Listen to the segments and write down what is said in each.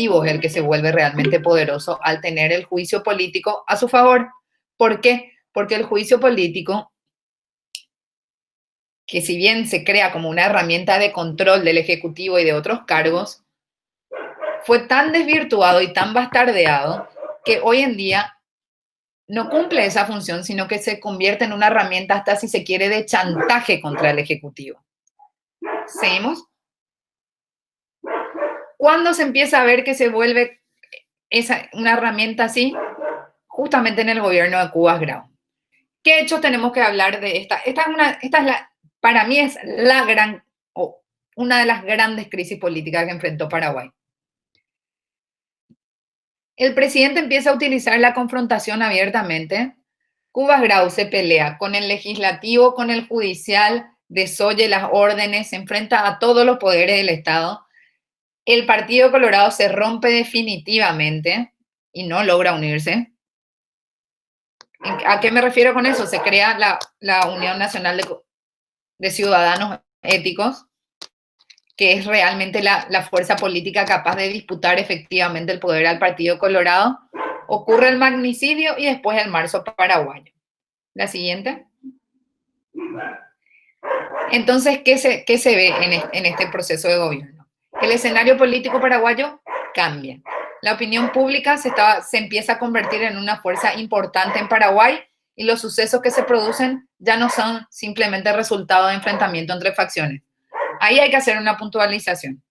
Ejecutivo es el que se vuelve realmente poderoso al tener el juicio político a su favor. ¿Por qué? Porque el juicio político, que si bien se crea como una herramienta de control del Ejecutivo y de otros cargos, fue tan desvirtuado y tan bastardeado que hoy en día no cumple esa función, sino que se convierte en una herramienta hasta, si se quiere, de chantaje contra el Ejecutivo. ¿Seguimos? ¿Cuándo se empieza a ver que se vuelve una herramienta así? Justamente en el gobierno de Cubas Grau. ¿Qué hechos tenemos que hablar de esta? Para mí es una de las grandes crisis políticas que enfrentó Paraguay. El presidente empieza a utilizar la confrontación abiertamente. Cubas Grau se pelea con el legislativo, con el judicial, desoye las órdenes, se enfrenta a todos los poderes del Estado. El Partido Colorado se rompe definitivamente y no logra unirse. ¿A qué me refiero con eso? Se crea la Unión Nacional de Ciudadanos Éticos, que es realmente la fuerza política capaz de disputar efectivamente el poder al Partido Colorado. Ocurre el magnicidio y después el marzo paraguayo. La siguiente. Entonces, ¿qué se ve en este proceso de gobierno? El escenario político paraguayo cambia. La opinión pública se empieza a convertir en una fuerza importante en Paraguay y los sucesos que se producen ya no son simplemente resultado de enfrentamiento entre facciones. Ahí hay que hacer una puntualización.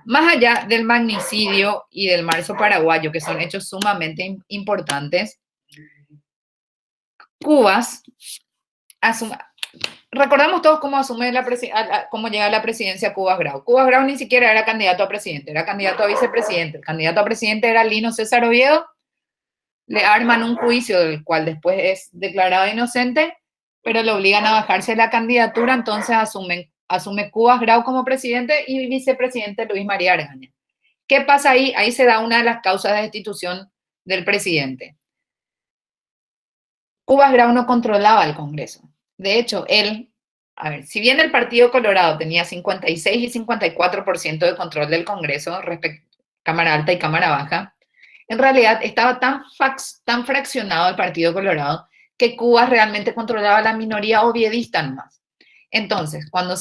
Más allá del magnicidio y del marzo paraguayo, que son hechos sumamente importantes, recordamos todos cómo llega a la presidencia Cubas Grau. Cubas Grau ni siquiera era candidato a presidente, era candidato a vicepresidente. El candidato a presidente era Lino César Oviedo. Le arman un juicio del cual después es declarado inocente, pero le obligan a bajarse de la candidatura, entonces asume Cubas Grau como presidente y vicepresidente Luis María Argaña. ¿Qué pasa ahí? Ahí se da una de las causas de destitución del presidente. Cubas Grau no controlaba el Congreso. De hecho, si bien el Partido Colorado tenía 56 y 54% de control del Congreso, Cámara Alta y Cámara Baja, en realidad estaba tan fraccionado el Partido Colorado que Cubas realmente controlaba la minoría oviedista nomás. Entonces, cuando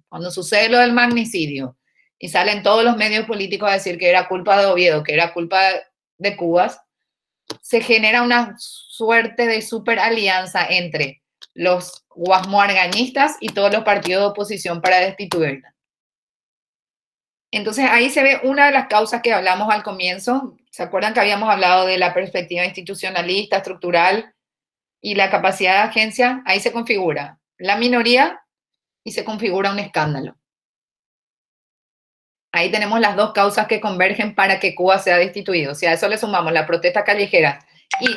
cuando sucede lo del magnicidio y salen todos los medios políticos a decir que era culpa de Oviedo, que era culpa de Cubas, se genera una suerte de superalianza entre los guasmoargañistas y todos los partidos de oposición para destituirla. Entonces ahí se ve una de las causas que hablamos al comienzo. ¿Se acuerdan que habíamos hablado de la perspectiva institucionalista, estructural y la capacidad de agencia? Ahí se configura la minoría y se configura un escándalo. Ahí tenemos las dos causas que convergen para que Cuba sea destituido. Si a eso le sumamos la protesta callejera y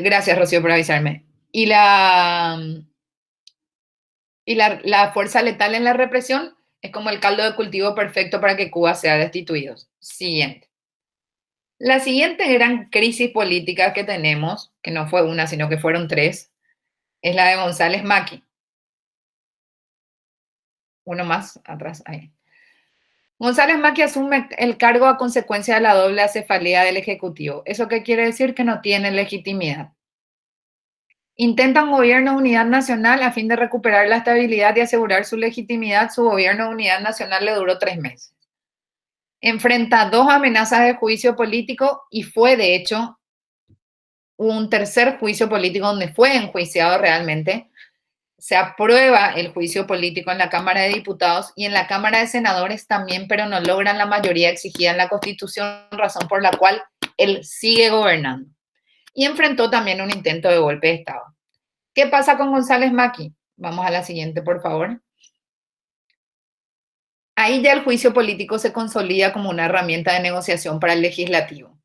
gracias, Rocío, por avisarme. Y la fuerza letal en la represión es como el caldo de cultivo perfecto para que Cuba sea destituido. Siguiente. La siguiente gran crisis política que tenemos, que no fue una, sino que fueron tres, es la de González Macri. Uno más atrás, ahí. González Macri asume el cargo a consecuencia de la doble acefalía del Ejecutivo. ¿Eso qué quiere decir? Que no tiene legitimidad. Intenta un gobierno de unidad nacional a fin de recuperar la estabilidad y asegurar su legitimidad. Su gobierno de unidad nacional le duró 3 meses. Enfrenta 2 amenazas de juicio político y fue, de hecho, un tercer juicio político donde fue enjuiciado realmente. Se aprueba el juicio político en la Cámara de Diputados y en la Cámara de Senadores también, pero no logran la mayoría exigida en la Constitución, razón por la cual él sigue gobernando. Y enfrentó también un intento de golpe de Estado. ¿Qué pasa con González Macri? Vamos a la siguiente, por favor. Ahí ya el juicio político se consolida como una herramienta de negociación para el legislativo.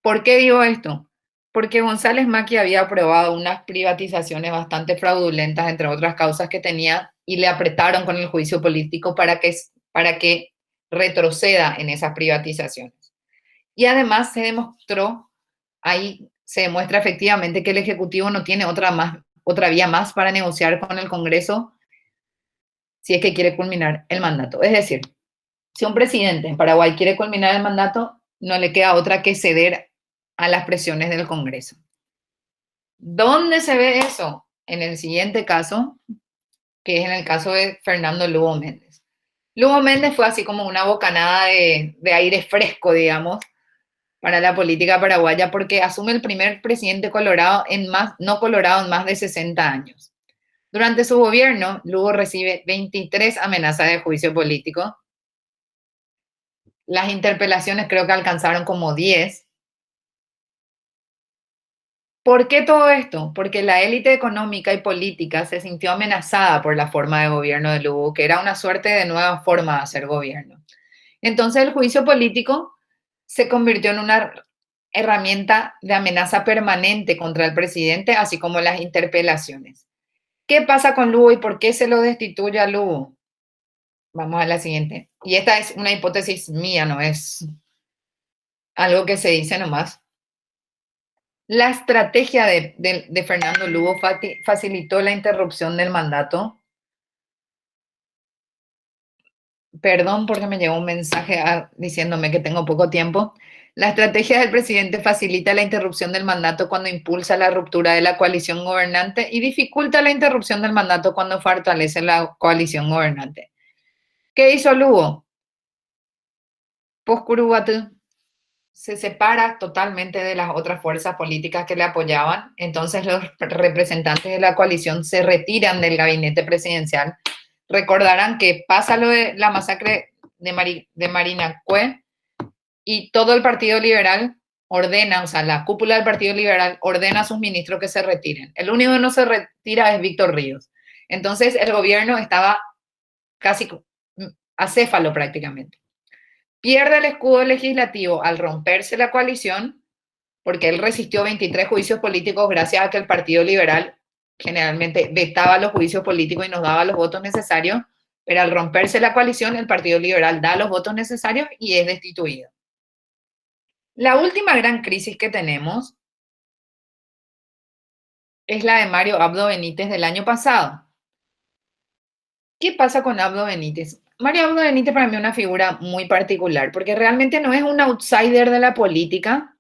¿Por qué digo esto? Porque González Macri había aprobado unas privatizaciones bastante fraudulentas, entre otras causas que tenía, y le apretaron con el juicio político para que retroceda en esas privatizaciones. Y además se demuestra efectivamente que el Ejecutivo no tiene otra vía más para negociar con el Congreso si es que quiere culminar el mandato. Es decir, si un presidente en Paraguay quiere culminar el mandato, no le queda otra que ceder a las presiones del Congreso. ¿Dónde se ve eso? En el siguiente caso, que es en el caso de Fernando Lugo Méndez. Lugo Méndez fue así como una bocanada de aire fresco, digamos, para la política paraguaya, porque asume el primer presidente colorado no colorado en más de 60 años. Durante su gobierno, Lugo recibe 23 amenazas de juicio político. Las interpelaciones creo que alcanzaron como 10. ¿Por qué todo esto? Porque la élite económica y política se sintió amenazada por la forma de gobierno de Lugo, que era una suerte de nueva forma de hacer gobierno. Entonces el juicio político se convirtió en una herramienta de amenaza permanente contra el presidente, así como las interpelaciones. ¿Qué pasa con Lugo y por qué se lo destituye a Lugo? Vamos a la siguiente. Y esta es una hipótesis mía, no es algo que se dice nomás. La estrategia de Fernando Lugo facilitó la interrupción del mandato. Perdón porque me llegó un mensaje diciéndome que tengo poco tiempo. La estrategia del presidente facilita la interrupción del mandato cuando impulsa la ruptura de la coalición gobernante y dificulta la interrupción del mandato cuando fortalece la coalición gobernante. ¿Qué hizo Lugo? Post-Curuguatú se separa totalmente de las otras fuerzas políticas que le apoyaban, entonces los representantes de la coalición se retiran del gabinete presidencial. Recordarán que pasa lo de la masacre de Marinacue y todo el Partido Liberal ordena, o sea, la cúpula del Partido Liberal ordena a sus ministros que se retiren. El único que no se retira es Víctor Ríos. Entonces el gobierno estaba casi acéfalo prácticamente. Pierde el escudo legislativo al romperse la coalición, porque él resistió 23 juicios políticos gracias a que el Partido Liberal generalmente vetaba los juicios políticos y nos daba los votos necesarios, pero al romperse la coalición, el Partido Liberal da los votos necesarios y es destituido. La última gran crisis que tenemos es la de Mario Abdo Benítez del año pasado. ¿Qué pasa con Abdo Benítez? Mario Abdo Benítez para mí es una figura muy particular, porque realmente no es un outsider de la política,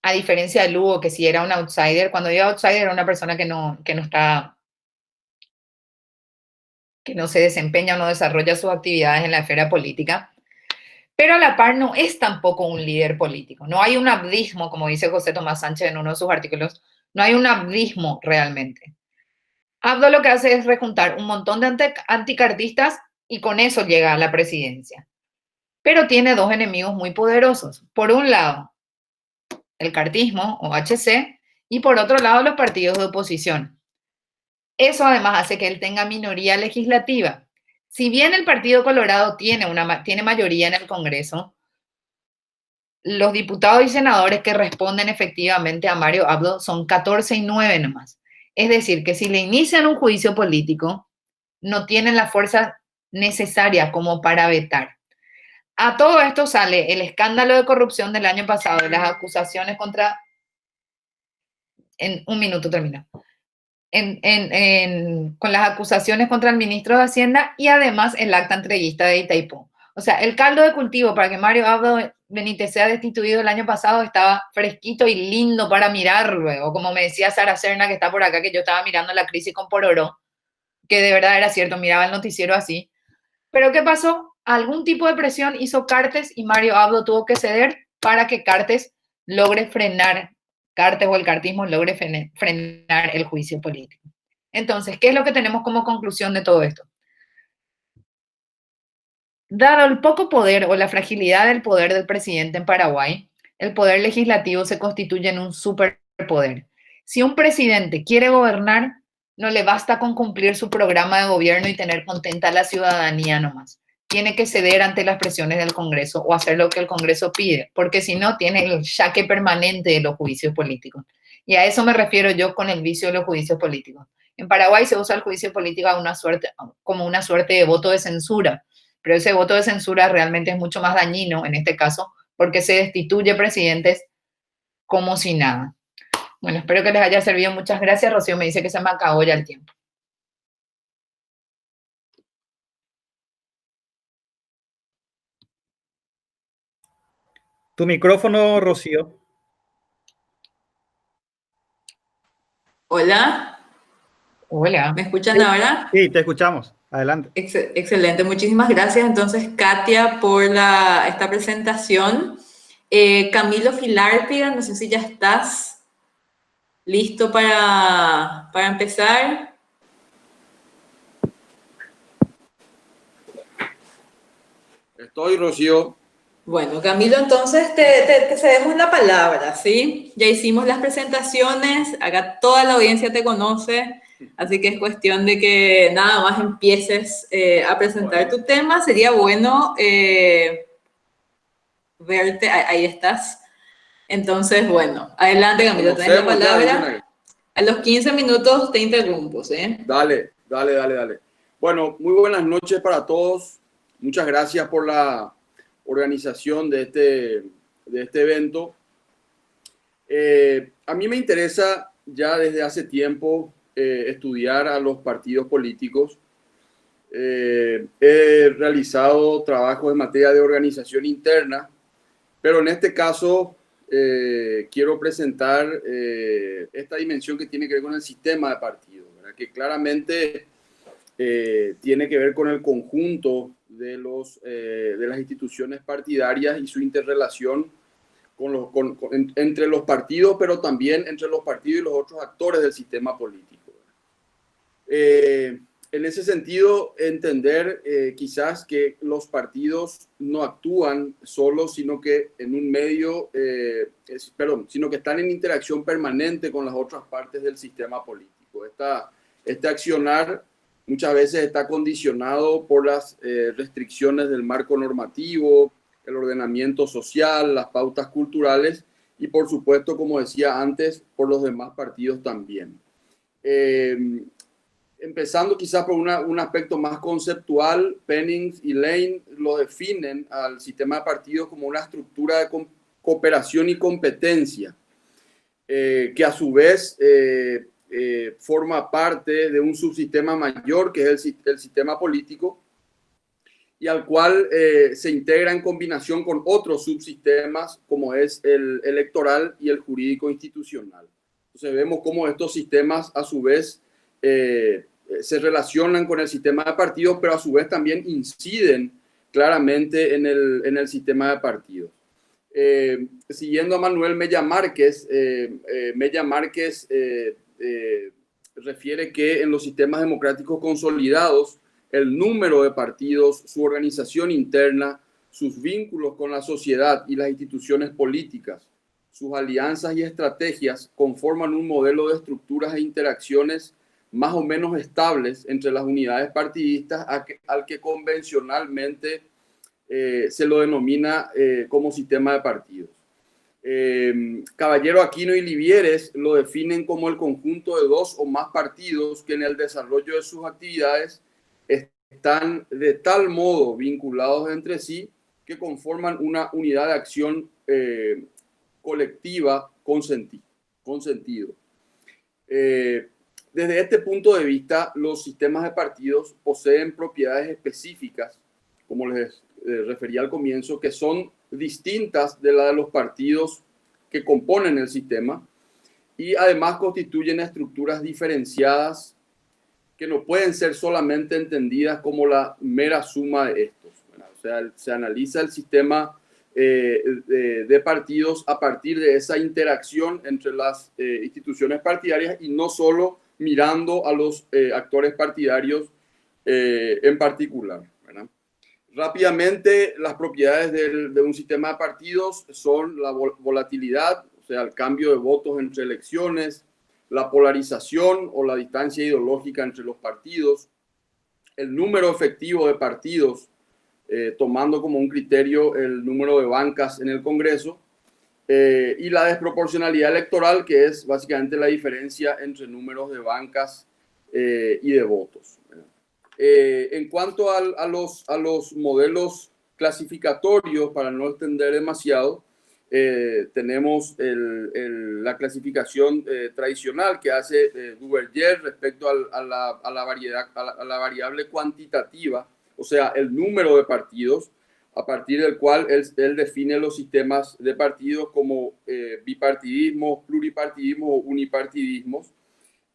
a diferencia de Lugo, que sí era un outsider. Cuando digo outsider era una persona que no se desempeña o no desarrolla sus actividades en la esfera política. Pero a la par no es tampoco un líder político. No hay un abismo, como dice José Tomás Sánchez en uno de sus artículos, no hay un abismo realmente. Abdo lo que hace es rejuntar un montón de anticartistas y con eso llega a la presidencia. Pero tiene dos enemigos muy poderosos. Por un lado, el cartismo o HC y por otro lado, los partidos de oposición. Eso además hace que él tenga minoría legislativa. Si bien el Partido Colorado tiene mayoría en el Congreso, los diputados y senadores que responden efectivamente a Mario Abdo son 14 y 9 nomás. Es decir, que si le inician un juicio político, no tienen la fuerza necesaria como para vetar. A todo esto sale el escándalo de corrupción del año pasado, las acusaciones contra... En un minuto termino. Con las acusaciones contra el ministro de Hacienda y además el acta entreguista de Itaipú. O sea, el caldo de cultivo para que Mario Abdo Benítez sea destituido el año pasado estaba fresquito y lindo para mirar luego, como me decía Sara Serna, que está por acá, que yo estaba mirando la crisis con Pororo, que de verdad era cierto, miraba el noticiero así. Pero ¿qué pasó? Algún tipo de presión hizo Cartes y Mario Abdo tuvo que ceder para que Cartes logre frenar, Cartes o el cartismo logre frenar el juicio político. Entonces, ¿qué es lo que tenemos como conclusión de todo esto? Dado el poco poder o la fragilidad del poder del presidente en Paraguay, el poder legislativo se constituye en un superpoder. Si un presidente quiere gobernar, no le basta con cumplir su programa de gobierno y tener contenta a la ciudadanía nomás. Tiene que ceder ante las presiones del Congreso o hacer lo que el Congreso pide, porque si no, tiene el jaque permanente de los juicios políticos. Y a eso me refiero yo con el vicio de los juicios políticos. En Paraguay se usa el juicio político como una suerte de voto de censura, pero ese voto de censura realmente es mucho más dañino en este caso porque se destituye presidentes como si nada. Bueno, espero que les haya servido. Muchas gracias. Rocío me dice que se me acabó ya el tiempo. Tu micrófono, Rocío. Hola, Hola. ¿me escuchan ahora? Sí, te escuchamos. Adelante. Excelente, muchísimas gracias entonces Katia por esta presentación. Camilo Filártiga, no sé si ya estás listo para empezar. Estoy, Rocío. Bueno, Camilo, entonces te cedemos la palabra, ¿sí? Ya hicimos las presentaciones, acá toda la audiencia te conoce, así que es cuestión de que nada más empieces a presentar tu tema. Sería bueno verte, ahí estás. Entonces, bueno, adelante, Nos Camilo, tenés la conocemos ya, dicen palabra. ahí. A los 15 minutos te interrumpo, ¿sí? Dale, dale, dale, dale. Bueno, muy buenas noches para todos. Muchas gracias por la organización de este evento. A mí me interesa ya desde hace tiempo estudiar a los partidos políticos. He realizado trabajos en materia de organización interna, pero en este caso quiero presentar esta dimensión que tiene que ver con el sistema de partidos, ¿verdad? Que claramente tiene que ver con el conjunto de las instituciones partidarias y su interrelación entre los partidos, pero también entre los partidos y los otros actores del sistema político. En ese sentido, entender quizás que los partidos no actúan solos, sino que en un medio, sino que están en interacción permanente con las otras partes del sistema político. Este accionar muchas veces está condicionado por las restricciones del marco normativo, el ordenamiento social, las pautas culturales y, por supuesto, como decía antes, por los demás partidos también. Empezando quizás por un aspecto más conceptual, Pennings y Lane lo definen al sistema de partidos como una estructura de cooperación y competencia, que a su vez forma parte de un subsistema mayor, que es el sistema político, y al cual se integra en combinación con otros subsistemas, como es el electoral y el jurídico institucional. Entonces vemos cómo estos sistemas a su vez se relacionan con el sistema de partidos, pero a su vez también inciden claramente en el sistema de partidos. Siguiendo a Manuel Mella Márquez, refiere que en los sistemas democráticos consolidados, el número de partidos, su organización interna, sus vínculos con la sociedad y las instituciones políticas, sus alianzas y estrategias conforman un modelo de estructuras e interacciones más o menos estables entre las unidades partidistas al que convencionalmente se lo denomina como sistema de partidos. Caballero Aquino y Livieres lo definen como el conjunto de dos o más partidos que en el desarrollo de sus actividades están de tal modo vinculados entre sí que conforman una unidad de acción colectiva con sentido. Desde este punto de vista, los sistemas de partidos poseen propiedades específicas, como les refería al comienzo, que son distintas de las de los partidos que componen el sistema y además constituyen estructuras diferenciadas que no pueden ser solamente entendidas como la mera suma de estos. Bueno, o sea, se analiza el sistema de partidos a partir de esa interacción entre las instituciones partidarias y no solo mirando a los actores partidarios en particular, ¿verdad? Rápidamente, las propiedades de un sistema de partidos son la volatilidad, o sea, el cambio de votos entre elecciones, la polarización o la distancia ideológica entre los partidos, el número efectivo de partidos, tomando como un criterio el número de bancas en el Congreso, y la desproporcionalidad electoral, que es básicamente la diferencia entre números de bancas y de votos. En cuanto a los modelos clasificatorios, para no extender demasiado, tenemos la clasificación tradicional que hace Duverger respecto a la variable cuantitativa, o sea, el número de partidos, a partir del cual él define los sistemas de partidos como bipartidismo, pluripartidismo o unipartidismos.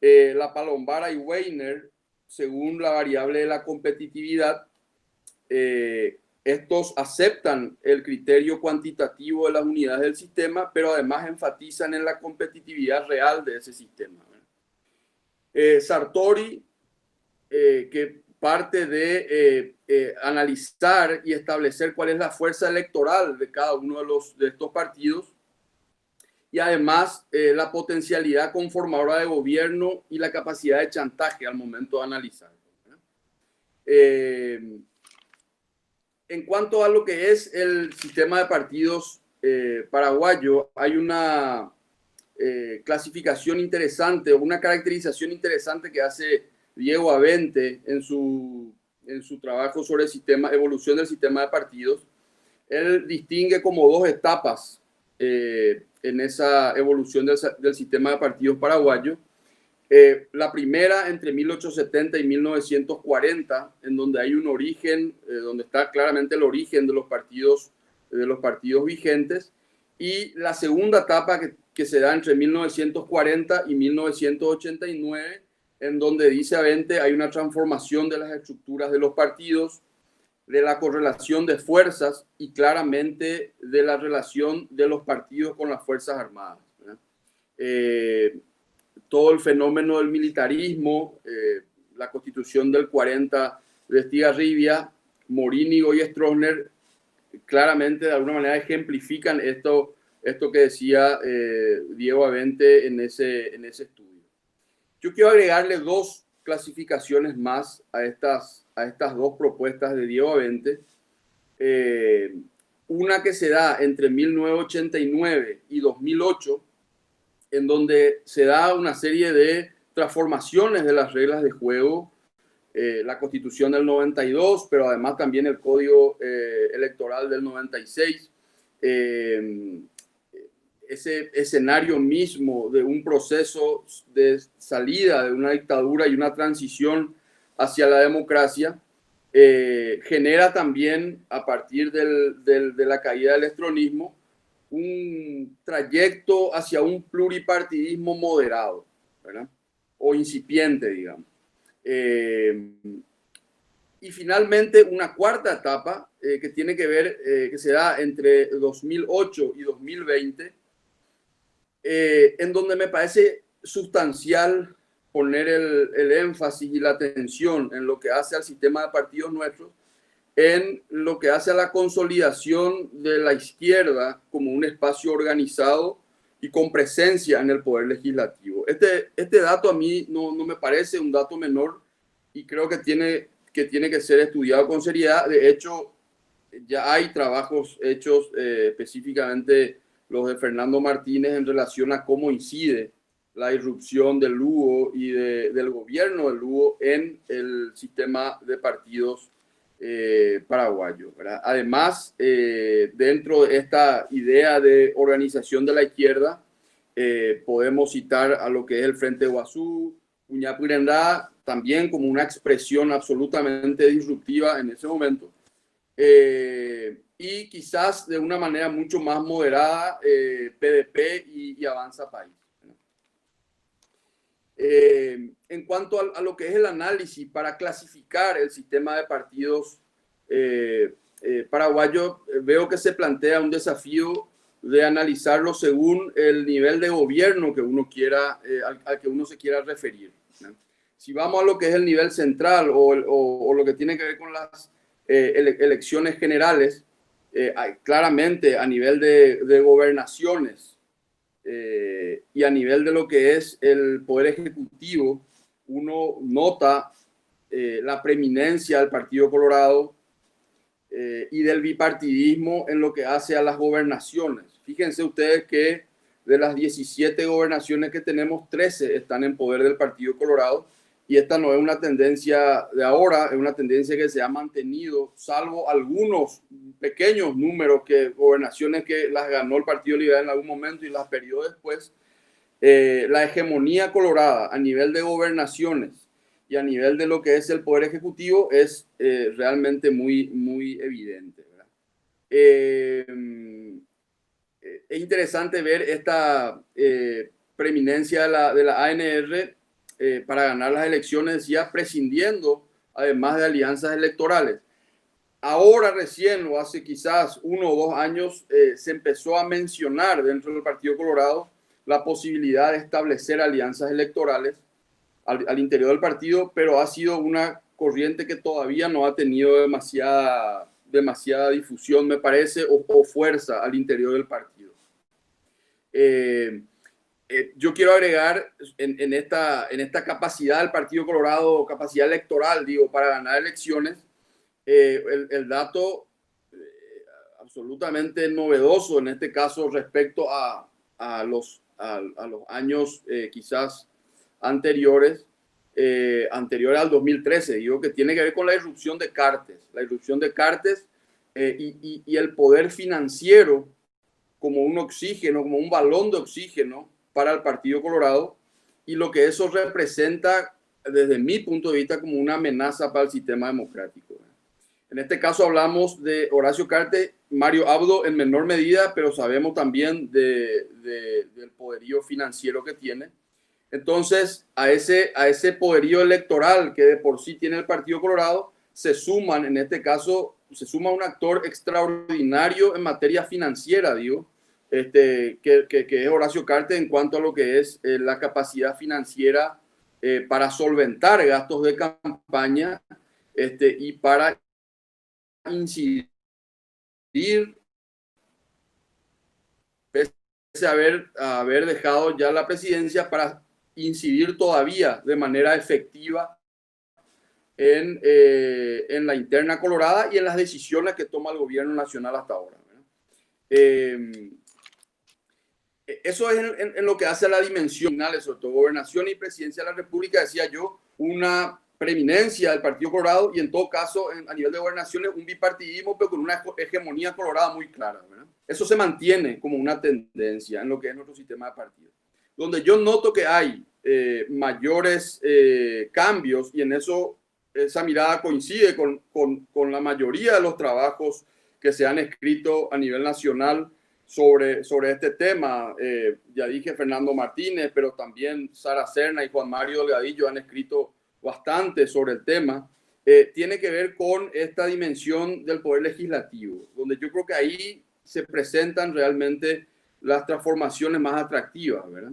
La Palombara y Weiner, según la variable de la competitividad, estos aceptan el criterio cuantitativo de las unidades del sistema, pero además enfatizan en la competitividad real de ese sistema. Sartori, que parte de analizar y establecer cuál es la fuerza electoral de cada uno de estos partidos, y además la potencialidad conformadora de gobierno y la capacidad de chantaje al momento de analizar. En cuanto a lo que es el sistema de partidos paraguayo, hay una clasificación interesante, una caracterización interesante que hace Diego Avente en su trabajo sobre evolución del sistema de partidos. Él distingue como dos etapas en esa evolución del sistema de partidos paraguayo. La primera entre 1870 y 1940, en donde hay un origen, donde está claramente el origen de los partidos vigentes, y la segunda etapa que se da entre 1940 y 1989, en donde dice Avente hay una transformación de las estructuras de los partidos, de la correlación de fuerzas y claramente de la relación de los partidos con las Fuerzas Armadas. Todo el fenómeno del militarismo, la Constitución del 40 de Estigarribia, Morínigo y Stroessner, claramente de alguna manera ejemplifican esto que decía Diego Avente en ese estudio. Yo quiero agregarle dos clasificaciones más a estas dos propuestas de Diego Avente. Una que se da entre 1989 y 2008, en donde se da una serie de transformaciones de las reglas de juego, la Constitución del 92, pero además también el Código Electoral del 96, ese escenario mismo de un proceso de salida de una dictadura y una transición hacia la democracia, genera también, a partir de la caída del estronismo, un trayecto hacia un pluripartidismo moderado, ¿verdad? O incipiente, digamos. Y finalmente una cuarta etapa que tiene que ver, que se da entre 2008 y 2020, en donde me parece sustancial poner el énfasis y la atención en lo que hace al sistema de partidos nuestros, en lo que hace a la consolidación de la izquierda como un espacio organizado y con presencia en el poder legislativo. Este dato a mí no me parece un dato menor y creo que tiene que ser estudiado con seriedad. De hecho, ya hay trabajos hechos específicamente los de Fernando Martínez en relación a cómo incide la irrupción del Lugo y del gobierno del Lugo en el sistema de partidos paraguayo, ¿verdad? Además, dentro de esta idea de organización de la izquierda, podemos citar a lo que es el Frente Guazú, Uñapirendá, también como una expresión absolutamente disruptiva en ese momento. Y quizás de una manera mucho más moderada, PDP y Avanza País. En cuanto a lo que es el análisis para clasificar el sistema de partidos paraguayo, veo que se plantea un desafío de analizarlo según el nivel de gobierno que uno quiera, al que uno se quiera referir, ¿no? Si vamos a lo que es el nivel central o lo que tiene que ver con las elecciones generales, claramente a nivel de gobernaciones y a nivel de lo que es el poder ejecutivo, uno nota la preeminencia del Partido Colorado y del bipartidismo en lo que hace a las gobernaciones. Fíjense ustedes que de las 17 gobernaciones que tenemos, 13 están en poder del Partido Colorado, y esta no es una tendencia de ahora, es una tendencia que se ha mantenido, salvo algunos pequeños números que gobernaciones que las ganó el Partido Liberal en algún momento y las perdió después. La hegemonía colorada a nivel de gobernaciones y a nivel de lo que es el poder ejecutivo es realmente muy, muy evidente, ¿verdad? Es interesante ver esta preeminencia de la ANR para ganar las elecciones, decía, prescindiendo además de alianzas electorales. Ahora recién, o hace quizás 1 o 2 años, se empezó a mencionar dentro del Partido Colorado la posibilidad de establecer alianzas electorales al interior del partido, pero ha sido una corriente que todavía no ha tenido demasiada difusión, me parece, o fuerza al interior del partido. Yo quiero agregar en esta capacidad del Partido Colorado, capacidad electoral, digo, para ganar elecciones, el dato absolutamente novedoso en este caso respecto a los años quizás anteriores al 2013, digo, que tiene que ver con la irrupción de Cartes, y el poder financiero como un oxígeno, como un balón de oxígeno para el Partido Colorado, y lo que eso representa desde mi punto de vista como una amenaza para el sistema democrático. En este caso hablamos de Horacio Cartes, Mario Abdo en menor medida, pero sabemos también del poderío financiero que tiene. Entonces, a ese poderío electoral que de por sí tiene el Partido Colorado, se suman, en este caso, se suma un actor extraordinario en materia financiera, digo, que es Horacio Cartes en cuanto a lo que es la capacidad financiera para solventar gastos de campaña y para incidir, pese a haber dejado ya la presidencia, para incidir todavía de manera efectiva en la interna colorada y en las decisiones que toma el gobierno nacional hasta ahora. Eso es en lo que hace a la dimensión, sobre todo gobernación y presidencia de la República, decía yo, una preeminencia del Partido Colorado y en todo caso a nivel de gobernaciones un bipartidismo pero con una hegemonía colorada muy clara, ¿verdad? Eso se mantiene como una tendencia en lo que es nuestro sistema de partidos. Donde yo noto que hay mayores cambios, y en eso esa mirada coincide con la mayoría de los trabajos que se han escrito a nivel nacional sobre este tema. Ya dije Fernando Martínez, pero también Sara Serna y Juan Mario Delgadillo han escrito bastante sobre el tema. Tiene que ver con esta dimensión del poder legislativo, donde yo creo que ahí se presentan realmente las transformaciones más atractivas, ¿verdad?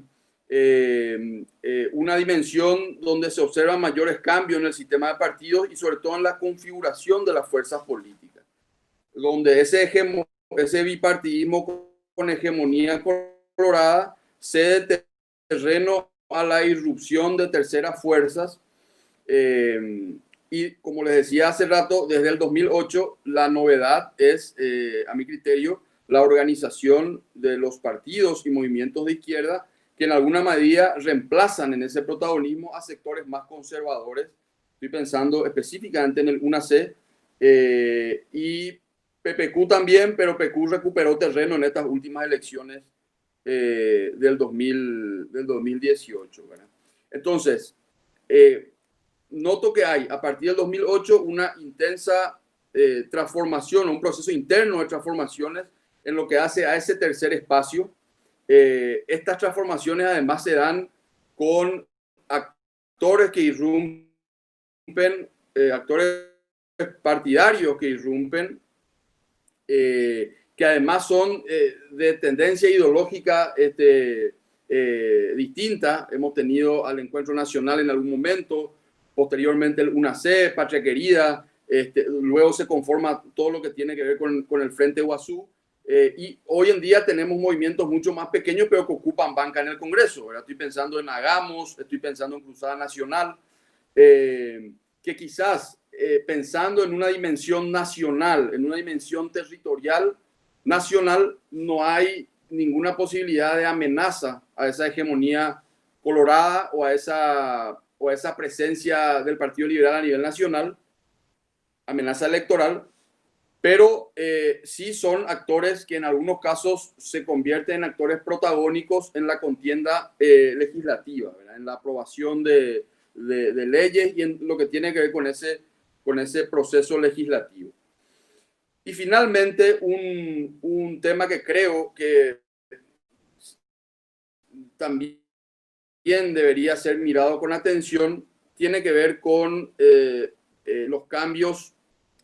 Una dimensión donde se observan mayores cambios en el sistema de partidos y sobre todo en la configuración de las fuerzas políticas, donde ese bipartidismo con hegemonía colorada cede terreno a la irrupción de terceras fuerzas. Y como les decía hace rato, desde el 2008 la novedad es, a mi criterio, la organización de los partidos y movimientos de izquierda que en alguna medida reemplazan en ese protagonismo a sectores más conservadores. Estoy pensando específicamente en el UNAC y PPQ también, pero PQ recuperó terreno en estas últimas elecciones del 2018, ¿verdad? Entonces, noto que hay a partir del 2008 una intensa transformación, un proceso interno de transformaciones en lo que hace a ese tercer espacio. Estas transformaciones además se dan con actores que irrumpen, actores partidarios que irrumpen, que además son de tendencia ideológica distinta. Hemos tenido al Encuentro Nacional en algún momento, posteriormente el UNAC, Patria Querida, luego se conforma todo lo que tiene que ver con el Frente Guazú, y hoy en día tenemos movimientos mucho más pequeños pero que ocupan banca en el Congreso, ¿verdad? Estoy pensando en Hagamos, estoy pensando en Cruzada Nacional, que quizás pensando en una dimensión nacional, en una dimensión territorial nacional, no hay ninguna posibilidad de amenaza a esa hegemonía colorada o a esa presencia del Partido Liberal a nivel nacional, amenaza electoral, pero sí son actores que en algunos casos se convierten en actores protagónicos en la contienda legislativa, ¿verdad? En la aprobación de leyes y en lo que tiene que ver con ese proceso legislativo. Y finalmente, un tema que creo que también debería ser mirado con atención tiene que ver con los cambios,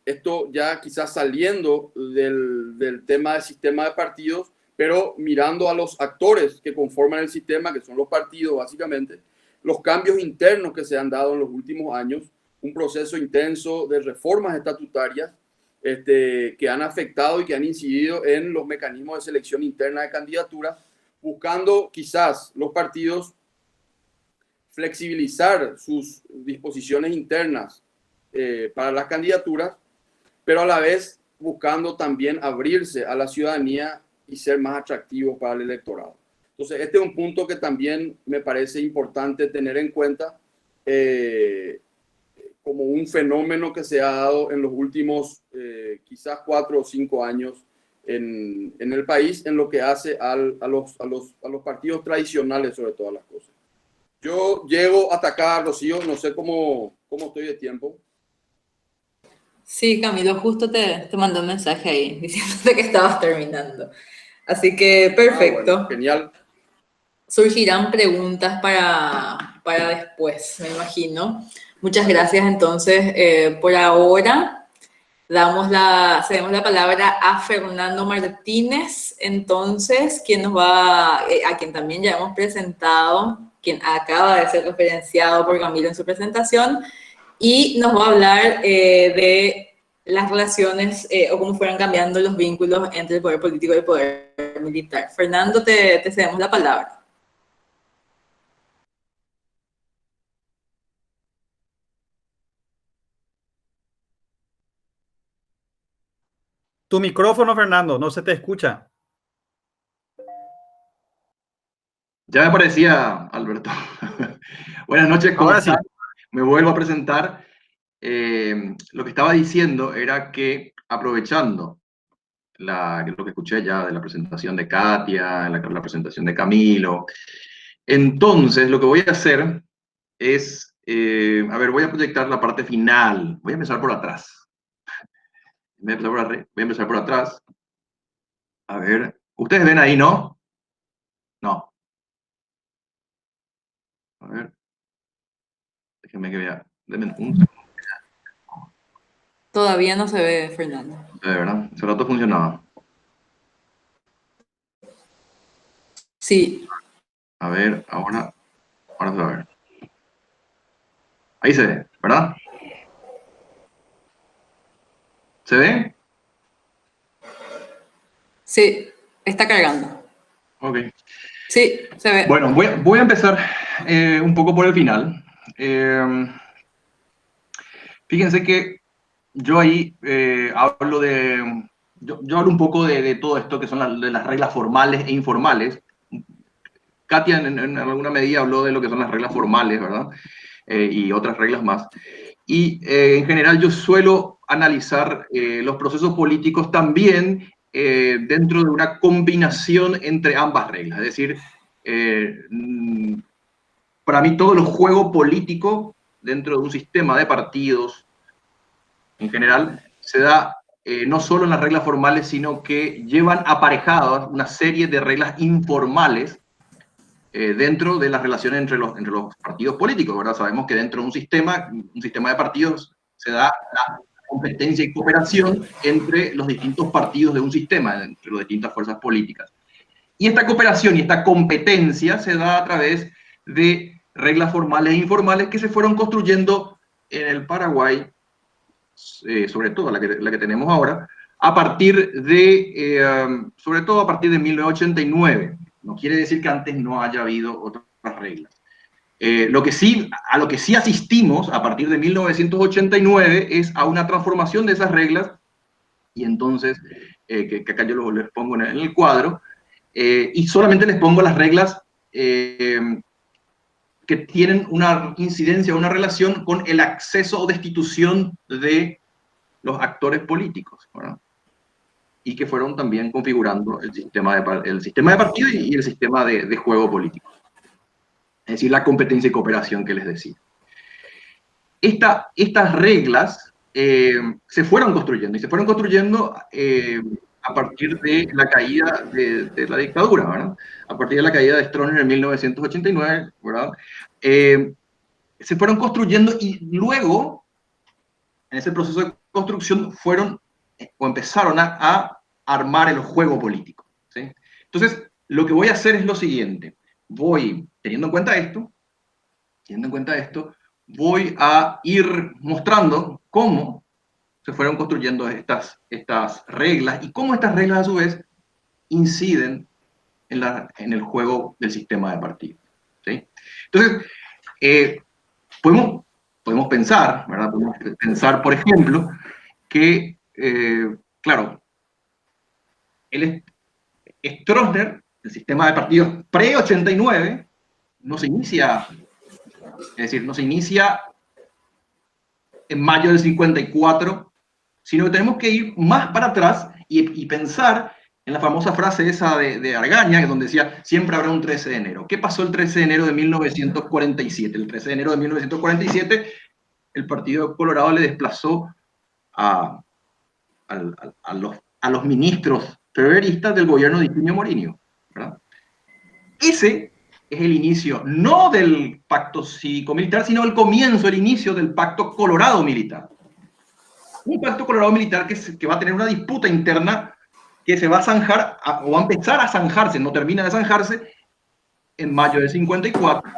esto ya quizás saliendo del tema del sistema de partidos, pero mirando a los actores que conforman el sistema, que son los partidos básicamente, los cambios internos que se han dado en los últimos años, un proceso intenso de reformas estatutarias que han afectado y que han incidido en los mecanismos de selección interna de candidaturas, buscando quizás los partidos flexibilizar sus disposiciones internas para las candidaturas, pero a la vez buscando también abrirse a la ciudadanía y ser más atractivos para el electorado. Entonces, este es un punto que también me parece importante tener en cuenta como un fenómeno que se ha dado en los últimos quizás 4 o 5 años en el país, en lo que hace a los partidos tradicionales sobre todas las cosas. Yo llego hasta acá, Rocío, no sé cómo estoy de tiempo. Sí, Camilo, justo te mandó un mensaje ahí diciéndote que estabas terminando. Así que perfecto. Bueno, genial. Surgirán preguntas para después, me imagino. Muchas gracias entonces. Por ahora cedemos la palabra a Fernando Martínez, entonces, a quien también ya hemos presentado, quien acaba de ser referenciado por Camilo en su presentación, y nos va a hablar de las relaciones o cómo fueron cambiando los vínculos entre el poder político y el poder militar. Fernando, te cedemos la palabra. Tu micrófono, Fernando, no se te escucha. Ya me parecía, Alberto. Buenas noches, ¿cómo están? Sí. Me vuelvo a presentar. Lo que estaba diciendo era que, aprovechando lo que escuché ya de la presentación de Katia, la presentación de Camilo, entonces lo que voy a hacer es, voy a proyectar la parte final. Voy a empezar por atrás. Voy a empezar por atrás. A ver, ¿ustedes ven ahí, no? No. A ver. Déjenme que vea. Denme un segundo. Todavía no se ve, Fernando. De verdad, hace rato funcionaba. Sí. A ver, ahora se va a ver. Ahí se ve, ¿verdad? ¿Se ve? Sí, está cargando. Ok. Sí, se ve. Bueno, voy a empezar un poco por el final. Fíjense que yo ahí hablo de... Yo hablo un poco de todo esto que son de las reglas formales e informales. Katia en alguna medida habló de lo que son las reglas formales, ¿verdad? Y otras reglas más. Y en general yo suelo analizar los procesos políticos también dentro de una combinación entre ambas reglas. Es decir, para mí todo el juego político dentro de un sistema de partidos en general se da no solo en las reglas formales, sino que llevan aparejadas una serie de reglas informales dentro de las relaciones entre los partidos políticos, ¿verdad? Sabemos que dentro de un sistema de partidos se da la competencia y cooperación entre los distintos partidos de un sistema, entre las distintas fuerzas políticas. Y esta cooperación y esta competencia se da a través de reglas formales e informales que se fueron construyendo en el Paraguay, sobre todo la que tenemos ahora, sobre todo a partir de 1989. No quiere decir que antes no haya habido otras reglas. A lo que sí asistimos a partir de 1989 es a una transformación de esas reglas, y entonces, que acá yo les pongo en el cuadro, y solamente les pongo las reglas que tienen una incidencia, una relación con el acceso o destitución de los actores políticos, ¿verdad? Y que fueron también configurando el sistema de partido y el sistema de juego político. Es decir, la competencia y cooperación que les decía. Estas reglas se fueron construyendo, y se fueron construyendo a partir de la caída de la dictadura, ¿verdad? A partir de la caída de Stroessner en 1989, ¿verdad? Se fueron construyendo y luego, en ese proceso de construcción, fueron o empezaron a armar el juego político, ¿sí? Entonces, lo que voy a hacer es lo siguiente. Voy, teniendo en cuenta esto, voy a ir mostrando cómo se fueron construyendo estas reglas y cómo estas reglas a su vez inciden en el juego del sistema de partidos, ¿sí? Entonces, podemos pensar, ¿verdad? Podemos pensar, por ejemplo, que, claro, Stroessner, el sistema de partidos pre-89, no se inicia, es decir, no se inicia en mayo del 54, sino que tenemos que ir más para atrás y pensar en la famosa frase esa de Argaña, donde decía, siempre habrá un 13 de enero. ¿Qué pasó el 13 de enero de 1947? El 13 de enero de 1947, el Partido Colorado le desplazó a los ministros febreraristas del gobierno de Higinio Morinho, ¿verdad? Ese es el inicio, no del pacto cívico-militar, sino el comienzo, el inicio del pacto colorado-militar. Un pacto colorado-militar que va a tener una disputa interna que se va a zanjar, o va a empezar a zanjarse, no termina de zanjarse, en mayo del 54,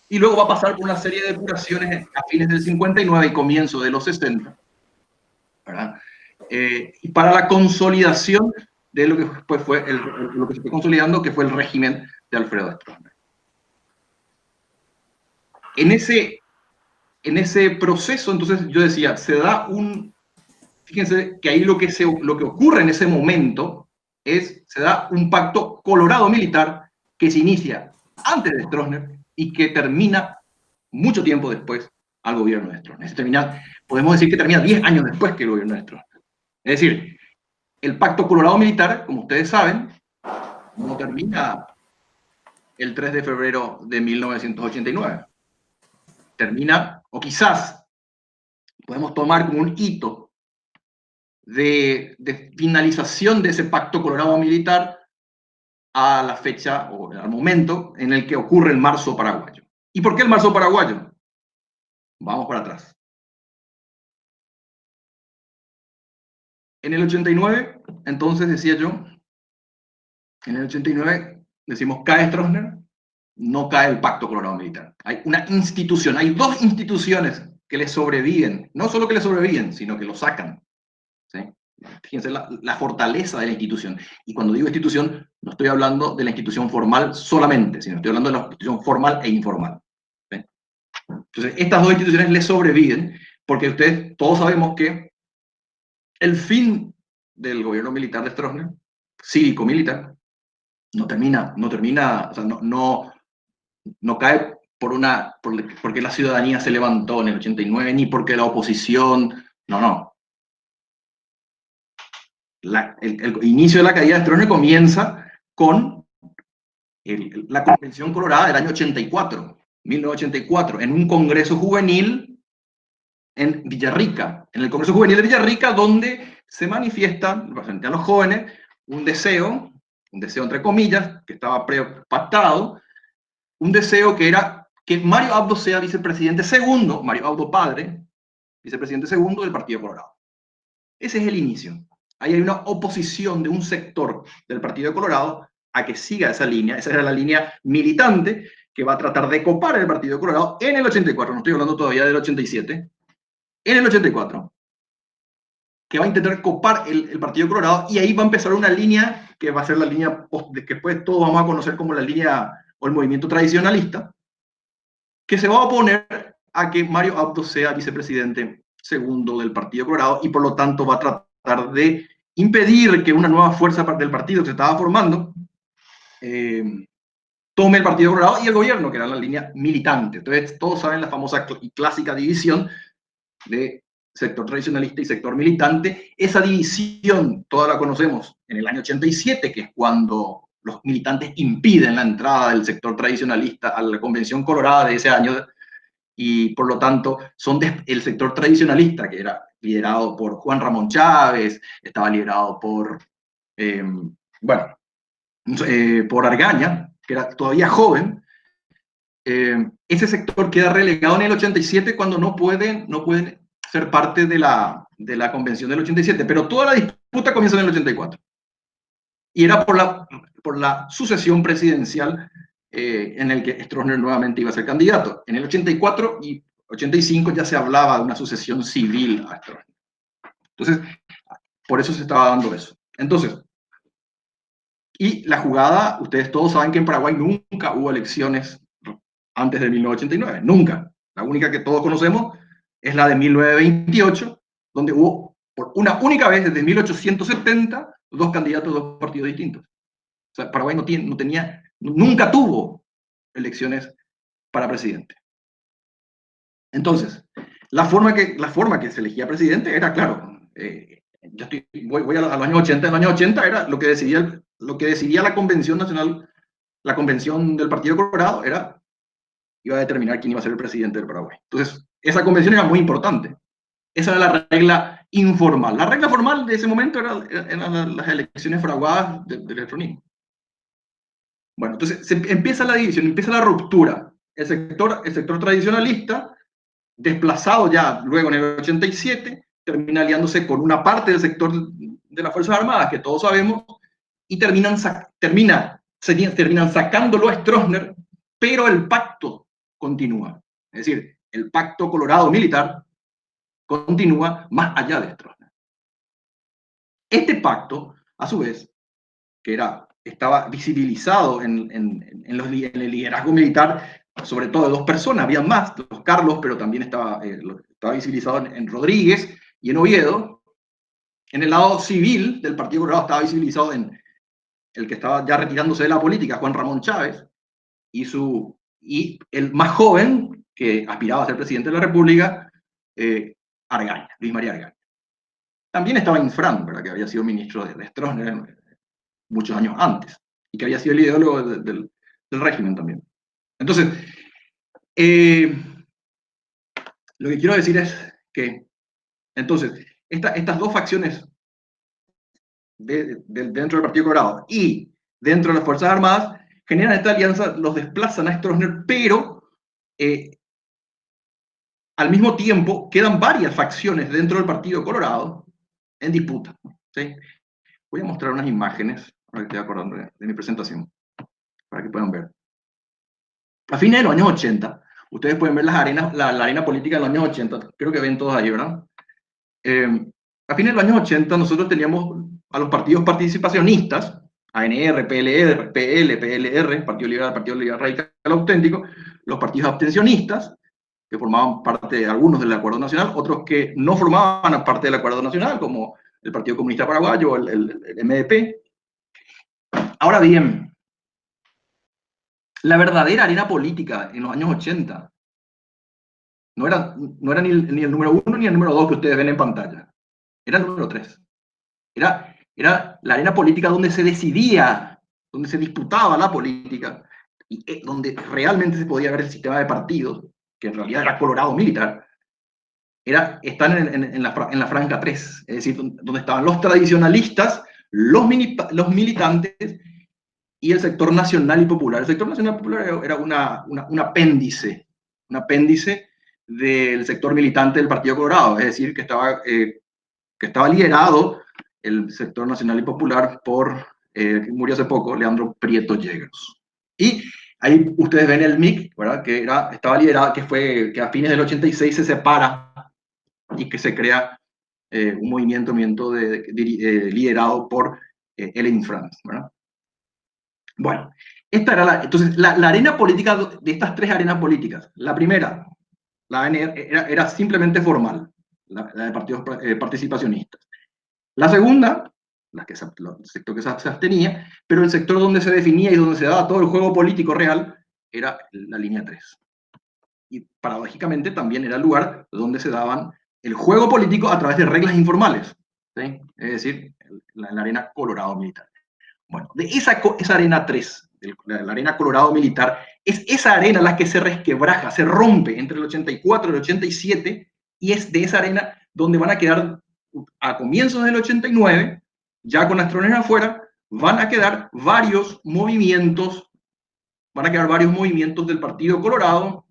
y luego va a pasar por una serie de depuraciones a fines del 59 y comienzo de los 60, ¿verdad? Y para la consolidación de lo que después fue lo que se fue consolidando, que fue el régimen de Alfredo Stroessner. En ese proceso, entonces, yo decía, se da fíjense que ahí lo que ocurre en ese momento se da un pacto colorado-militar que se inicia antes de Stroessner y que termina mucho tiempo después al gobierno de Stroessner. Podemos decir que termina 10 años después que el gobierno de Stroessner. Es decir, el pacto colorado-militar, como ustedes saben, no termina el 3 de febrero de 1989. Termina, o quizás podemos tomar como un hito de finalización de ese pacto colorado-militar a la fecha o al momento en el que ocurre el marzo paraguayo. ¿Y por qué el marzo paraguayo? Vamos para atrás. En el 89, entonces decía yo, en el 89 decimos cae Stroessner, no cae el pacto colorado-militar. Hay una institución, hay dos instituciones que le sobreviven, no solo que le sobreviven, sino que lo sacan, ¿sí? Fíjense la fortaleza de la institución. Y cuando digo institución, no estoy hablando de la institución formal solamente, sino estoy hablando de la institución formal e informal, ¿sí? Entonces, estas dos instituciones le sobreviven, porque ustedes todos sabemos que el fin del gobierno militar de Stroessner, cívico-militar, no termina, o sea, no cae porque la ciudadanía se levantó en el 89, ni porque la oposición, no. El inicio de la caída de Stroessner comienza con la Convención Colorada del año 1984, en un congreso juvenil en Villarrica. En el Congreso Juvenil de Villarrica, donde se manifiesta frente a los jóvenes un deseo entre comillas, que estaba pactado, un deseo que era que Mario Abdo sea vicepresidente segundo, Mario Abdo padre, vicepresidente segundo del Partido Colorado. Ese es el inicio. Ahí hay una oposición de un sector del Partido Colorado a que siga esa línea. Esa era la línea militante que va a tratar de copar el Partido Colorado en el 84, no estoy hablando todavía del 87, en el 84, que va a intentar copar el Partido Colorado, y ahí va a empezar una línea que va a ser la línea que después todos vamos a conocer como la línea o el movimiento tradicionalista, que se va a oponer a que Mario Abdo sea vicepresidente segundo del Partido Colorado, y por lo tanto va a tratar de impedir que una nueva fuerza del partido que se estaba formando tome el Partido Colorado y el gobierno, que era la línea militante. Entonces todos saben la famosa y clásica división de sector tradicionalista y sector militante. Esa división toda la conocemos en el año 87, que es cuando los militantes impiden la entrada del sector tradicionalista a la Convención Colorada de ese año, y por lo tanto son el sector tradicionalista, que era liderado por Juan Ramón Chávez, estaba liderado por, por Argaña, que era todavía joven. Ese sector queda relegado en el 87 cuando no pueden ser parte de la convención del 87, pero toda la disputa comienza en el 84. Y era por la sucesión presidencial en el que Stroessner nuevamente iba a ser candidato. En el 84 y 85 ya se hablaba de una sucesión civil a Stroessner. Entonces, por eso se estaba dando eso. Entonces, y la jugada, ustedes todos saben que en Paraguay nunca hubo elecciones antes de 1989, nunca. La única que todos conocemos es la de 1928, donde hubo por una única vez desde 1870 dos candidatos de dos partidos distintos. O sea, Paraguay nunca tuvo elecciones para presidente. Entonces, la forma que se elegía presidente era, claro, voy a los años 80. En los años 80 era lo que decidía la Convención Nacional, la Convención del Partido Colorado, iba a determinar quién iba a ser el presidente del Paraguay. Entonces, esa convención era muy importante. Esa era la regla informal. La regla formal de ese momento eran las elecciones fraguadas del electronismo. Bueno, entonces empieza la división, empieza la ruptura. El sector tradicionalista, desplazado ya luego en el 87, termina aliándose con una parte del sector de las Fuerzas Armadas, que todos sabemos, y terminan sacándolo a Stroessner, pero el pacto continúa. Es decir, el pacto colorado militar continúa más allá de Stroessner. Este pacto, a su vez, que estaba visibilizado en el liderazgo militar, sobre todo de dos personas, había más, los Carlos, pero también estaba visibilizado en Rodríguez y en Oviedo. En el lado civil del Partido Colorado estaba visibilizado en el que estaba ya retirándose de la política, Juan Ramón Chávez, y el más joven, que aspiraba a ser presidente de la República, Argaña, Luis María Argaña. También estaba Infran, ¿verdad?, que había sido ministro de Stroessner muchos años antes, y que había sido el ideólogo del régimen también. Entonces, lo que quiero decir es que, entonces, estas dos facciones dentro del Partido Colorado y dentro de las Fuerzas Armadas generan esta alianza, los desplazan a Stroessner, pero al mismo tiempo quedan varias facciones dentro del Partido Colorado en disputa. ¿Sí? Voy a mostrar unas imágenes, ahora que estoy acordando de mi presentación, para que puedan ver. A fines de los años 80, ustedes pueden ver la arena política de los años 80, creo que ven todos ahí, ¿verdad? A fines de los años 80 nosotros teníamos a los partidos participacionistas, ANR, PLR, PL, PLR, Partido Liberal Radical Auténtico, los partidos abstencionistas, que formaban parte de algunos del Acuerdo Nacional, otros que no formaban parte del Acuerdo Nacional, como el Partido Comunista Paraguayo, el MDP. Ahora bien, la verdadera arena política en los años 80 no era ni el número 1 ni el número 2 que ustedes ven en pantalla, era el número 3. Era la arena política donde se decidía, donde se disputaba la política, y donde realmente se podía ver el sistema de partidos, que en realidad era colorado militar, están en la franja 3, es decir, donde estaban los tradicionalistas, los militantes y el sector nacional y popular. El sector nacional y popular era un apéndice del sector militante del Partido Colorado, es decir, que estaba liderado el sector nacional y popular por, que murió hace poco, Leandro Prieto Yegros. Y ahí ustedes ven el MIC, ¿verdad?, que estaba liderado, que a fines del 86 se separa y que se crea un movimiento liderado por el Infran, ¿verdad? Bueno, esta era entonces, la arena política de estas tres arenas políticas. La primera, la ANR, era simplemente formal, la de partidos participacionistas. La segunda, el sector que se abstenía, pero el sector donde se definía y donde se daba todo el juego político real, era la línea 3. Y paradójicamente también era el lugar donde se daban el juego político a través de reglas informales, ¿sí? Es decir, la arena colorado militar. Bueno, de esa arena 3, la arena colorado militar, es esa arena la que se resquebraja, se rompe entre el 84 y el 87, y es de esa arena donde van a quedar, a comienzos del 89, ya con las troneras afuera, van a quedar varios movimientos del Partido Colorado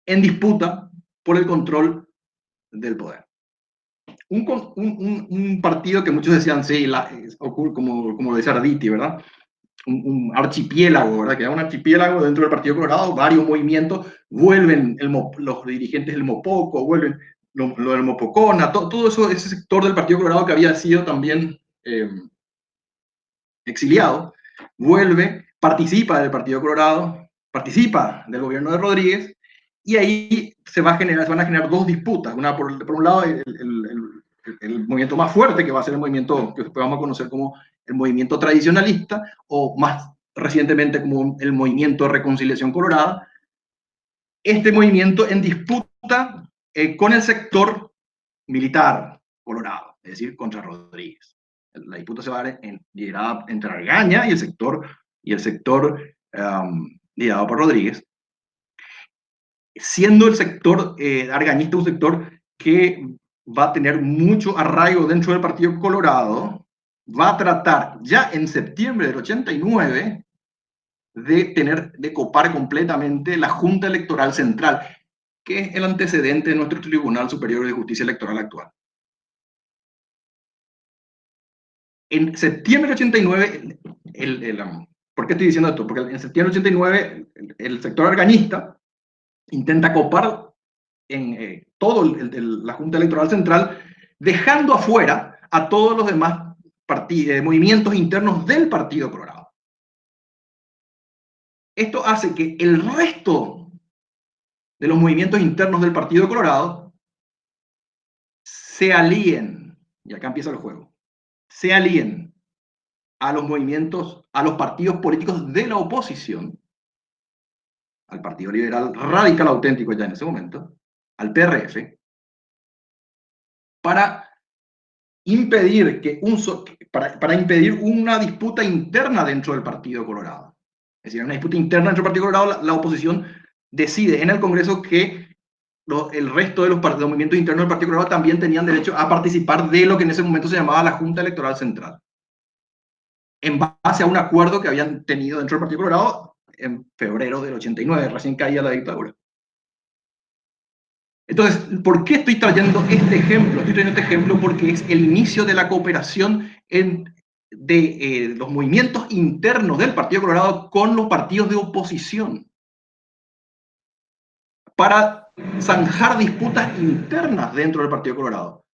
en disputa por el control del poder. Un partido que muchos decían, sí, como lo decía Arditi, ¿verdad? Un archipiélago, ¿verdad? Que era un archipiélago dentro del Partido Colorado, varios movimientos, vuelven los dirigentes del Mopoco, vuelven lo del Mopocona, todo eso, ese sector del Partido Colorado que había sido también exiliado, vuelve, participa del Partido Colorado, participa del gobierno de Rodríguez, y ahí se van a generar dos disputas. Una, por un lado, el movimiento más fuerte, que va a ser el movimiento que después vamos a conocer como el movimiento tradicionalista, o más recientemente como el movimiento de reconciliación colorada. Este movimiento en disputa con el sector militar colorado, es decir, contra Rodríguez. La disputa se va a dar liderada entre Argaña y el sector liderado por Rodríguez, siendo el sector argañista un sector que va a tener mucho arraigo dentro del Partido Colorado, va a tratar ya en septiembre del 89 de copar completamente la Junta Electoral Central, que es el antecedente de nuestro Tribunal Superior de Justicia Electoral actual. En septiembre del 89, ¿por qué estoy diciendo esto? Porque en septiembre del 89 el sector argañista intenta copar en la Junta Electoral Central, dejando afuera a todos los demás movimientos internos del Partido Colorado. Esto hace que el resto de los movimientos internos del Partido Colorado se alíen, y acá empieza el juego, se alíen a los movimientos, a los partidos políticos de la oposición, al Partido Liberal Radical Auténtico ya en ese momento, al PRF, para impedir, para impedir una disputa interna dentro del Partido Colorado. Es decir, una disputa interna dentro del Partido Colorado, la oposición decide en el Congreso que el resto de los movimientos internos del Partido Colorado también tenían derecho a participar de lo que en ese momento se llamaba la Junta Electoral Central, en base a un acuerdo que habían tenido dentro del Partido Colorado en febrero del 89, recién caía la dictadura. Entonces, ¿por qué estoy trayendo este ejemplo? Estoy trayendo este ejemplo porque es el inicio de la cooperación de los movimientos internos del Partido Colorado con los partidos de oposición para zanjar disputas internas dentro del Partido Colorado.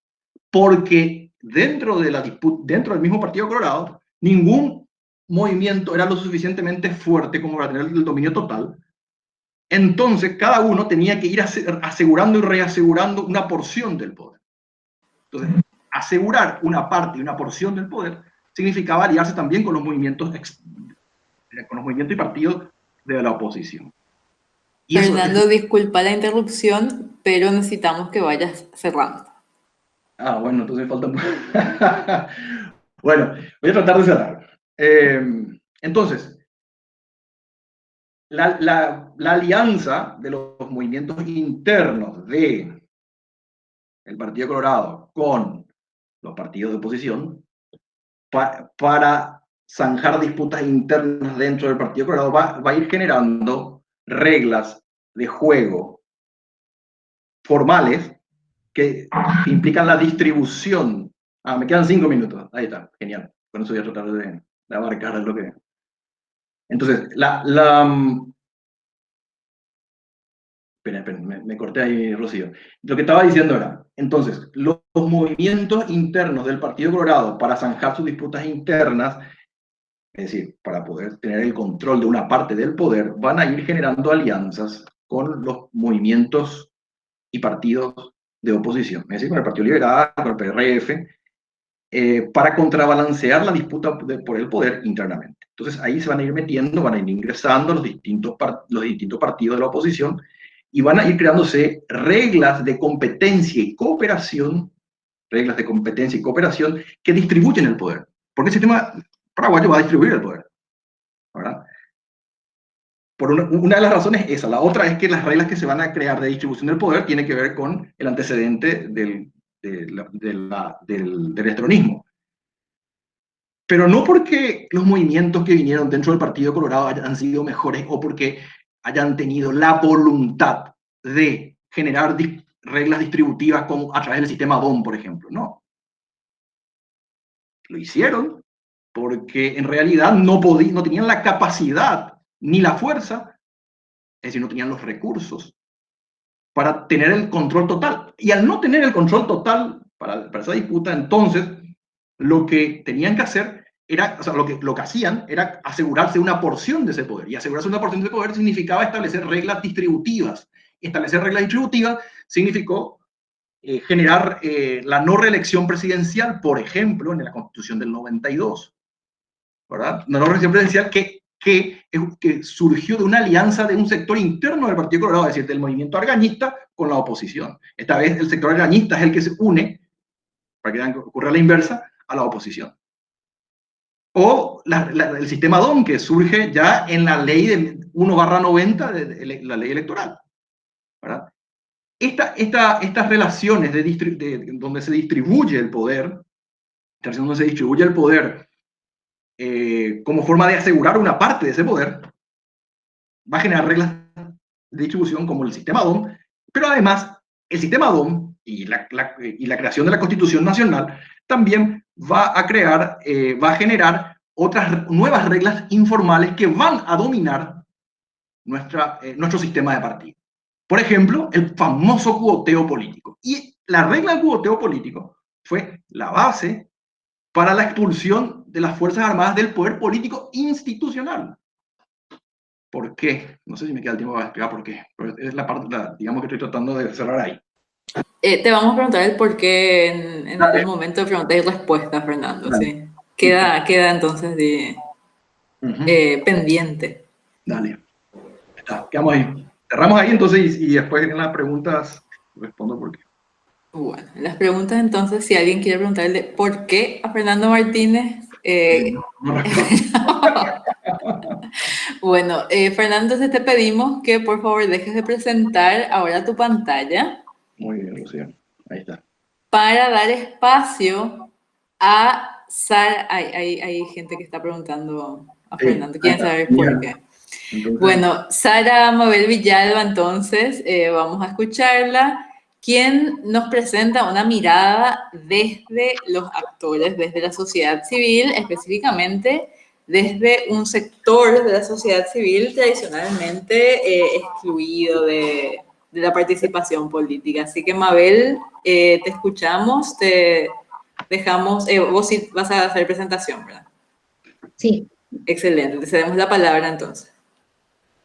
Porque dentro del mismo Partido Colorado, ningún movimiento era lo suficientemente fuerte como para tener el dominio total. Entonces, cada uno tenía que ir asegurando y reasegurando una porción del poder. Entonces, asegurar una parte y una porción del poder significaba aliarse también con los movimientos y partidos de la oposición. Y Fernando, disculpa la interrupción, pero necesitamos que vayas cerrando. Ah, bueno, entonces falta... Bueno, voy a tratar de cerrar. Entonces, la alianza de los movimientos internos del Partido Colorado con los partidos de oposición para zanjar disputas internas dentro del Partido Colorado va a ir generando reglas de juego formales que implican la distribución. Me quedan 5 minutos. Ahí está, genial. Con eso voy a tratar de abarcar lo que... Entonces, Espera, me corté ahí, Rocío. Lo que estaba diciendo era, entonces, los movimientos internos del Partido Colorado para zanjar sus disputas internas, es decir, para poder tener el control de una parte del poder, van a ir generando alianzas con los movimientos y partidos de oposición, es decir, con el Partido Liberal, con el PRF, para contrabalancear la disputa por el poder internamente. Entonces ahí se van a ir metiendo, van a ir ingresando los distintos partidos de la oposición y van a ir creándose reglas de competencia y cooperación, que distribuyen el poder. Porque el sistema paraguayo va a distribuir el poder, ¿verdad? Una de las razones es esa. La otra es que las reglas que se van a crear de distribución del poder tienen que ver con el antecedente del electronismo. Pero no porque los movimientos que vinieron dentro del Partido Colorado hayan sido mejores o porque hayan tenido la voluntad de generar reglas distributivas a través del sistema DOM, por ejemplo. No. Lo hicieron porque en realidad no tenían la capacidad ni la fuerza, es decir, no tenían los recursos para tener el control total. Y al no tener el control total para esa disputa, entonces lo que tenían que hacer era, o sea, lo que hacían era asegurarse una porción de ese poder. Y asegurarse una porción de ese poder significaba establecer reglas distributivas. Y establecer reglas distributivas significó generar la no reelección presidencial, por ejemplo, en la Constitución del 92. ¿Verdad? Una no reelección presidencial que surgió de una alianza de un sector interno del Partido Colorado, es decir, del movimiento argañista con la oposición. Esta vez el sector argañista es el que se une, para que ocurra la inversa, a la oposición. O el sistema DOM, que surge ya en la ley de 1/90 de la ley electoral. ¿Verdad? Estas relaciones donde se distribuye el poder, como forma de asegurar una parte de ese poder, va a generar reglas de distribución como el sistema DOM, pero además el sistema DOM y la creación de la Constitución Nacional también va a generar otras nuevas reglas informales que van a dominar nuestro sistema de partido. Por ejemplo, el famoso cuoteo político. Y la regla del cuoteo político fue la base para la expulsión de las Fuerzas Armadas del poder político institucional. ¿Por qué? No sé si me queda el tiempo para explicar por qué, pero es la parte, digamos, que estoy tratando de cerrar ahí. Te vamos a preguntar el por qué en algún momento de preguntas y respuestas, Fernando. ¿Sí? Queda entonces pendiente. Dale. Está, quedamos ahí. Cerramos ahí entonces y después en las preguntas respondo por qué. Bueno, las preguntas entonces, si alguien quiere preguntarle por qué a Fernando Martínez. Bueno, Fernando, entonces te pedimos que por favor dejes de presentar ahora tu pantalla. Muy bien, Lucía. Ahí está. Para dar espacio a Sara. Hay gente que está preguntando a Fernando. ¿Quieren saber por qué? Entonces, bueno, Sara Mabel Villalba, entonces, vamos a escucharla, quien nos presenta una mirada desde los actores, desde la sociedad civil, específicamente desde un sector de la sociedad civil tradicionalmente excluido de la participación política. Así que, Mabel, te escuchamos, te dejamos, vos sí vas a hacer presentación, ¿verdad? Sí. Excelente, te cedemos la palabra entonces.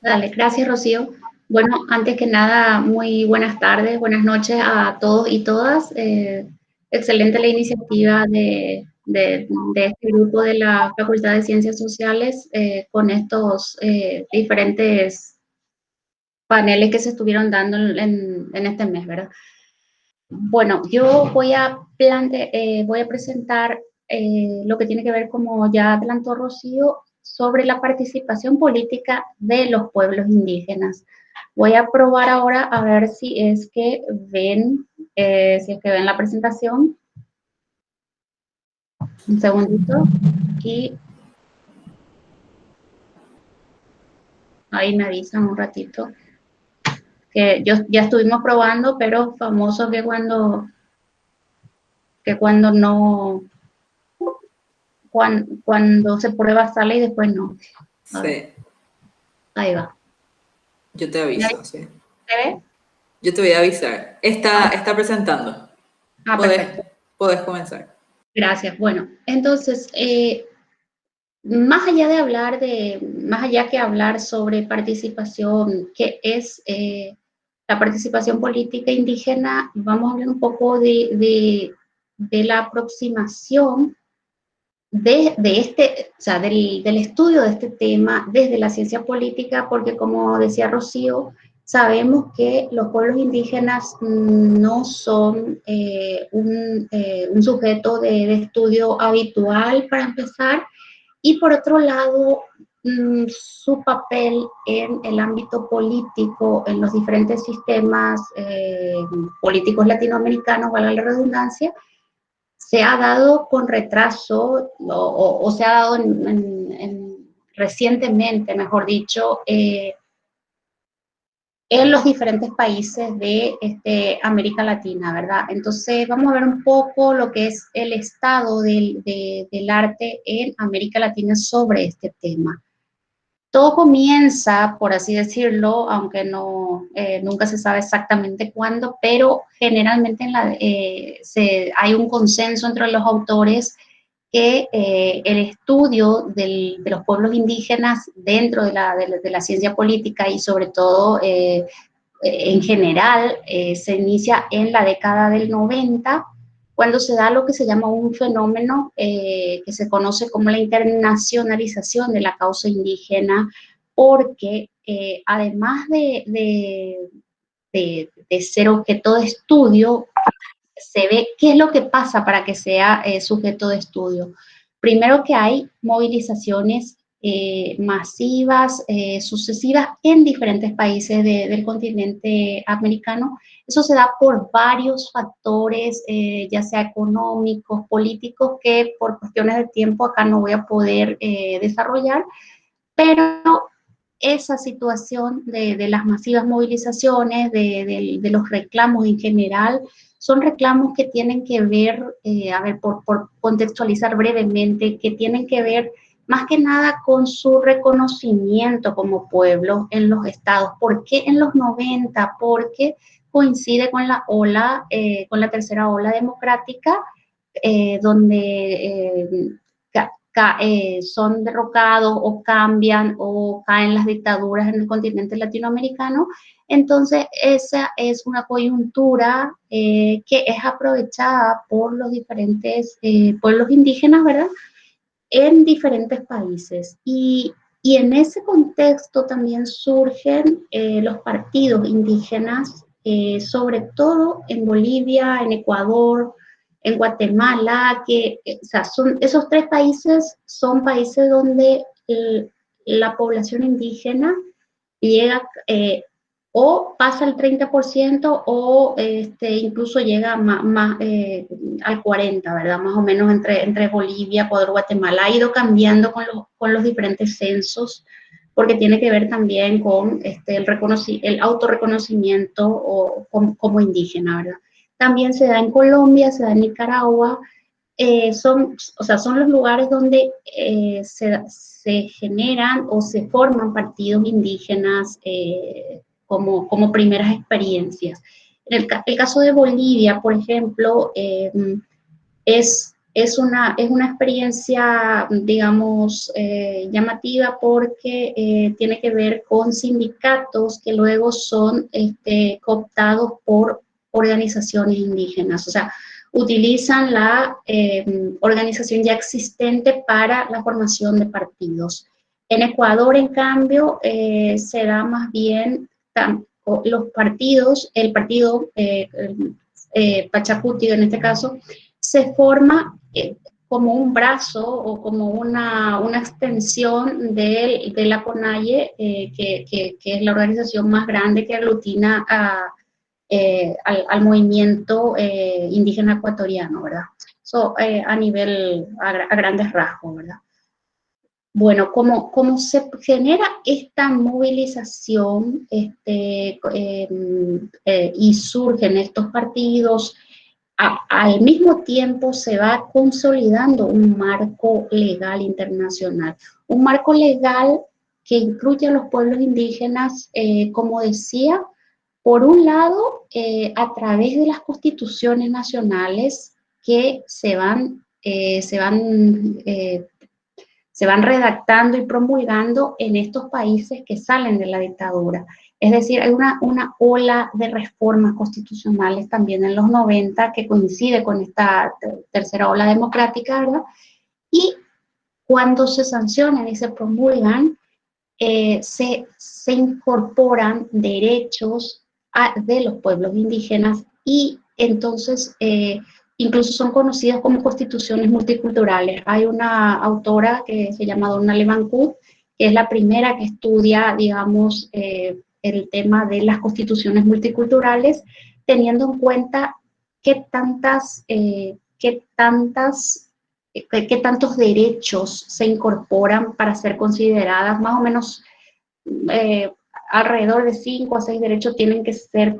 Dale, gracias, Rocío. Bueno, antes que nada, muy buenas tardes, buenas noches a todos y todas. Excelente la iniciativa de este grupo de la Facultad de Ciencias Sociales con estos diferentes paneles que se estuvieron dando en este mes, ¿verdad? Bueno, yo voy a presentar lo que tiene que ver, como ya adelantó Rocío, sobre la participación política de los pueblos indígenas. Voy a probar ahora a ver si es que ven la presentación. Un segundito. Y ahí me avisan un ratito. Que ya estuvimos probando, pero famoso que cuando se prueba sale y después no. Sí. Ahí va. Yo te aviso, ¿sí? ¿Se ve? Yo te voy a avisar. Está presentando. Podés comenzar. Gracias. Bueno, entonces, más allá que hablar sobre participación, ¿qué es la participación política indígena? Vamos a hablar un poco de la aproximación del estudio de este tema desde la ciencia política, porque como decía Rocío, sabemos que los pueblos indígenas no son un sujeto de estudio habitual, para empezar, y por otro lado, su papel en el ámbito político, en los diferentes sistemas políticos latinoamericanos, valga la redundancia, se ha dado con retraso o se ha dado recientemente, mejor dicho, en los diferentes países de América Latina, ¿verdad? Entonces vamos a ver un poco lo que es el estado del arte en América Latina sobre este tema. Todo comienza, por así decirlo, aunque nunca se sabe exactamente cuándo, pero generalmente hay un consenso entre los autores que el estudio de los pueblos indígenas dentro de la ciencia política y sobre todo en general se inicia en la década del 90, cuando se da lo que se llama un fenómeno que se conoce como la internacionalización de la causa indígena, porque además de ser objeto de estudio, se ve qué es lo que pasa para que sea sujeto de estudio. Primero que hay movilizaciones masivas, sucesivas en diferentes países del continente americano. Eso se da por varios factores, ya sea económicos, políticos, que por cuestiones de tiempo acá no voy a poder desarrollar, pero esa situación de las masivas movilizaciones, de los reclamos en general, son reclamos que tienen que ver, por contextualizar brevemente, que tienen que ver más que nada con su reconocimiento como pueblo en los estados. ¿Por qué en los 90? Porque coincide con con la tercera ola democrática, donde son derrocados o cambian o caen las dictaduras en el continente latinoamericano. Entonces, esa es una coyuntura que es aprovechada por los diferentes pueblos indígenas, ¿verdad?, en diferentes países. Y en ese contexto también surgen los partidos indígenas, sobre todo en Bolivia, en Ecuador, en Guatemala, o sea, esos tres países son países donde la población indígena llega o pasa el 30% o incluso llega al 40%, ¿verdad? Más o menos entre Bolivia, Ecuador, Guatemala. Ha ido cambiando con los diferentes censos, porque tiene que ver también con el autorreconocimiento como indígena, ¿verdad? También se da en Colombia, se da en Nicaragua. Son los lugares donde se generan o se forman partidos indígenas como primeras experiencias. En el caso de Bolivia, por ejemplo, es una experiencia, digamos, llamativa, porque tiene que ver con sindicatos que luego son cooptados por organizaciones indígenas. O sea, utilizan la organización ya existente para la formación de partidos. En Ecuador, en cambio, se da más bien los partidos, el partido Pachacuti en este caso, se forma como un brazo o como una extensión de la CONAIE, que es la organización más grande que aglutina al movimiento indígena ecuatoriano, ¿verdad? Eso a grandes rasgos, ¿verdad? Bueno, como se genera esta movilización y surgen estos partidos, al mismo tiempo se va consolidando un marco legal internacional, un marco legal que incluye a los pueblos indígenas, como decía, por un lado, a través de las constituciones nacionales que se van redactando y promulgando en estos países que salen de la dictadura. Es decir, hay una ola de reformas constitucionales también en los 90 que coincide con esta tercera ola democrática, ¿verdad? Y cuando se sancionan y se promulgan, se incorporan derechos de los pueblos indígenas, y entonces incluso son conocidas como constituciones multiculturales. Hay una autora que se llama Donna Levancut, que es la primera que estudia, digamos, el tema de las constituciones multiculturales, teniendo en cuenta qué tantos derechos se incorporan para ser consideradas, más o menos alrededor de 5 a 6 derechos tienen que ser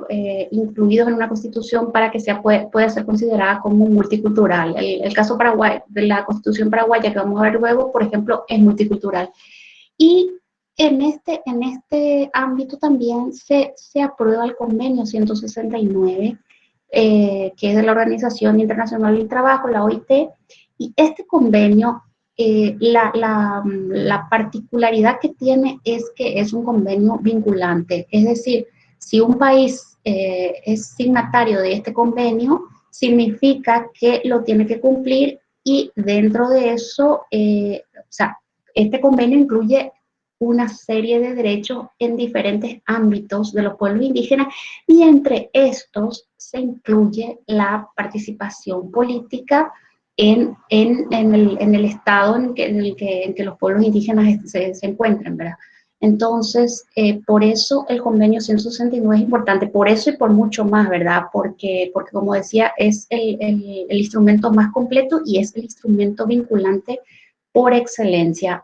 incluidos en una constitución para que pueda ser considerada como multicultural. El caso Paraguay, de la constitución paraguaya que vamos a ver luego, por ejemplo, es multicultural. Y en este ámbito también se aprueba el convenio 169, que es de la Organización Internacional del Trabajo, la OIT, y este convenio, la particularidad que tiene es que es un convenio vinculante, es decir, si un país es signatario de este convenio, significa que lo tiene que cumplir, y dentro de eso, o sea, este convenio incluye una serie de derechos en diferentes ámbitos de los pueblos indígenas, y entre estos se incluye la participación política en el estado en el que los pueblos indígenas se encuentran, ¿verdad? Entonces, por eso el convenio 169 es importante, por eso y por mucho más, ¿verdad? Porque como decía, es el instrumento más completo y es el instrumento vinculante por excelencia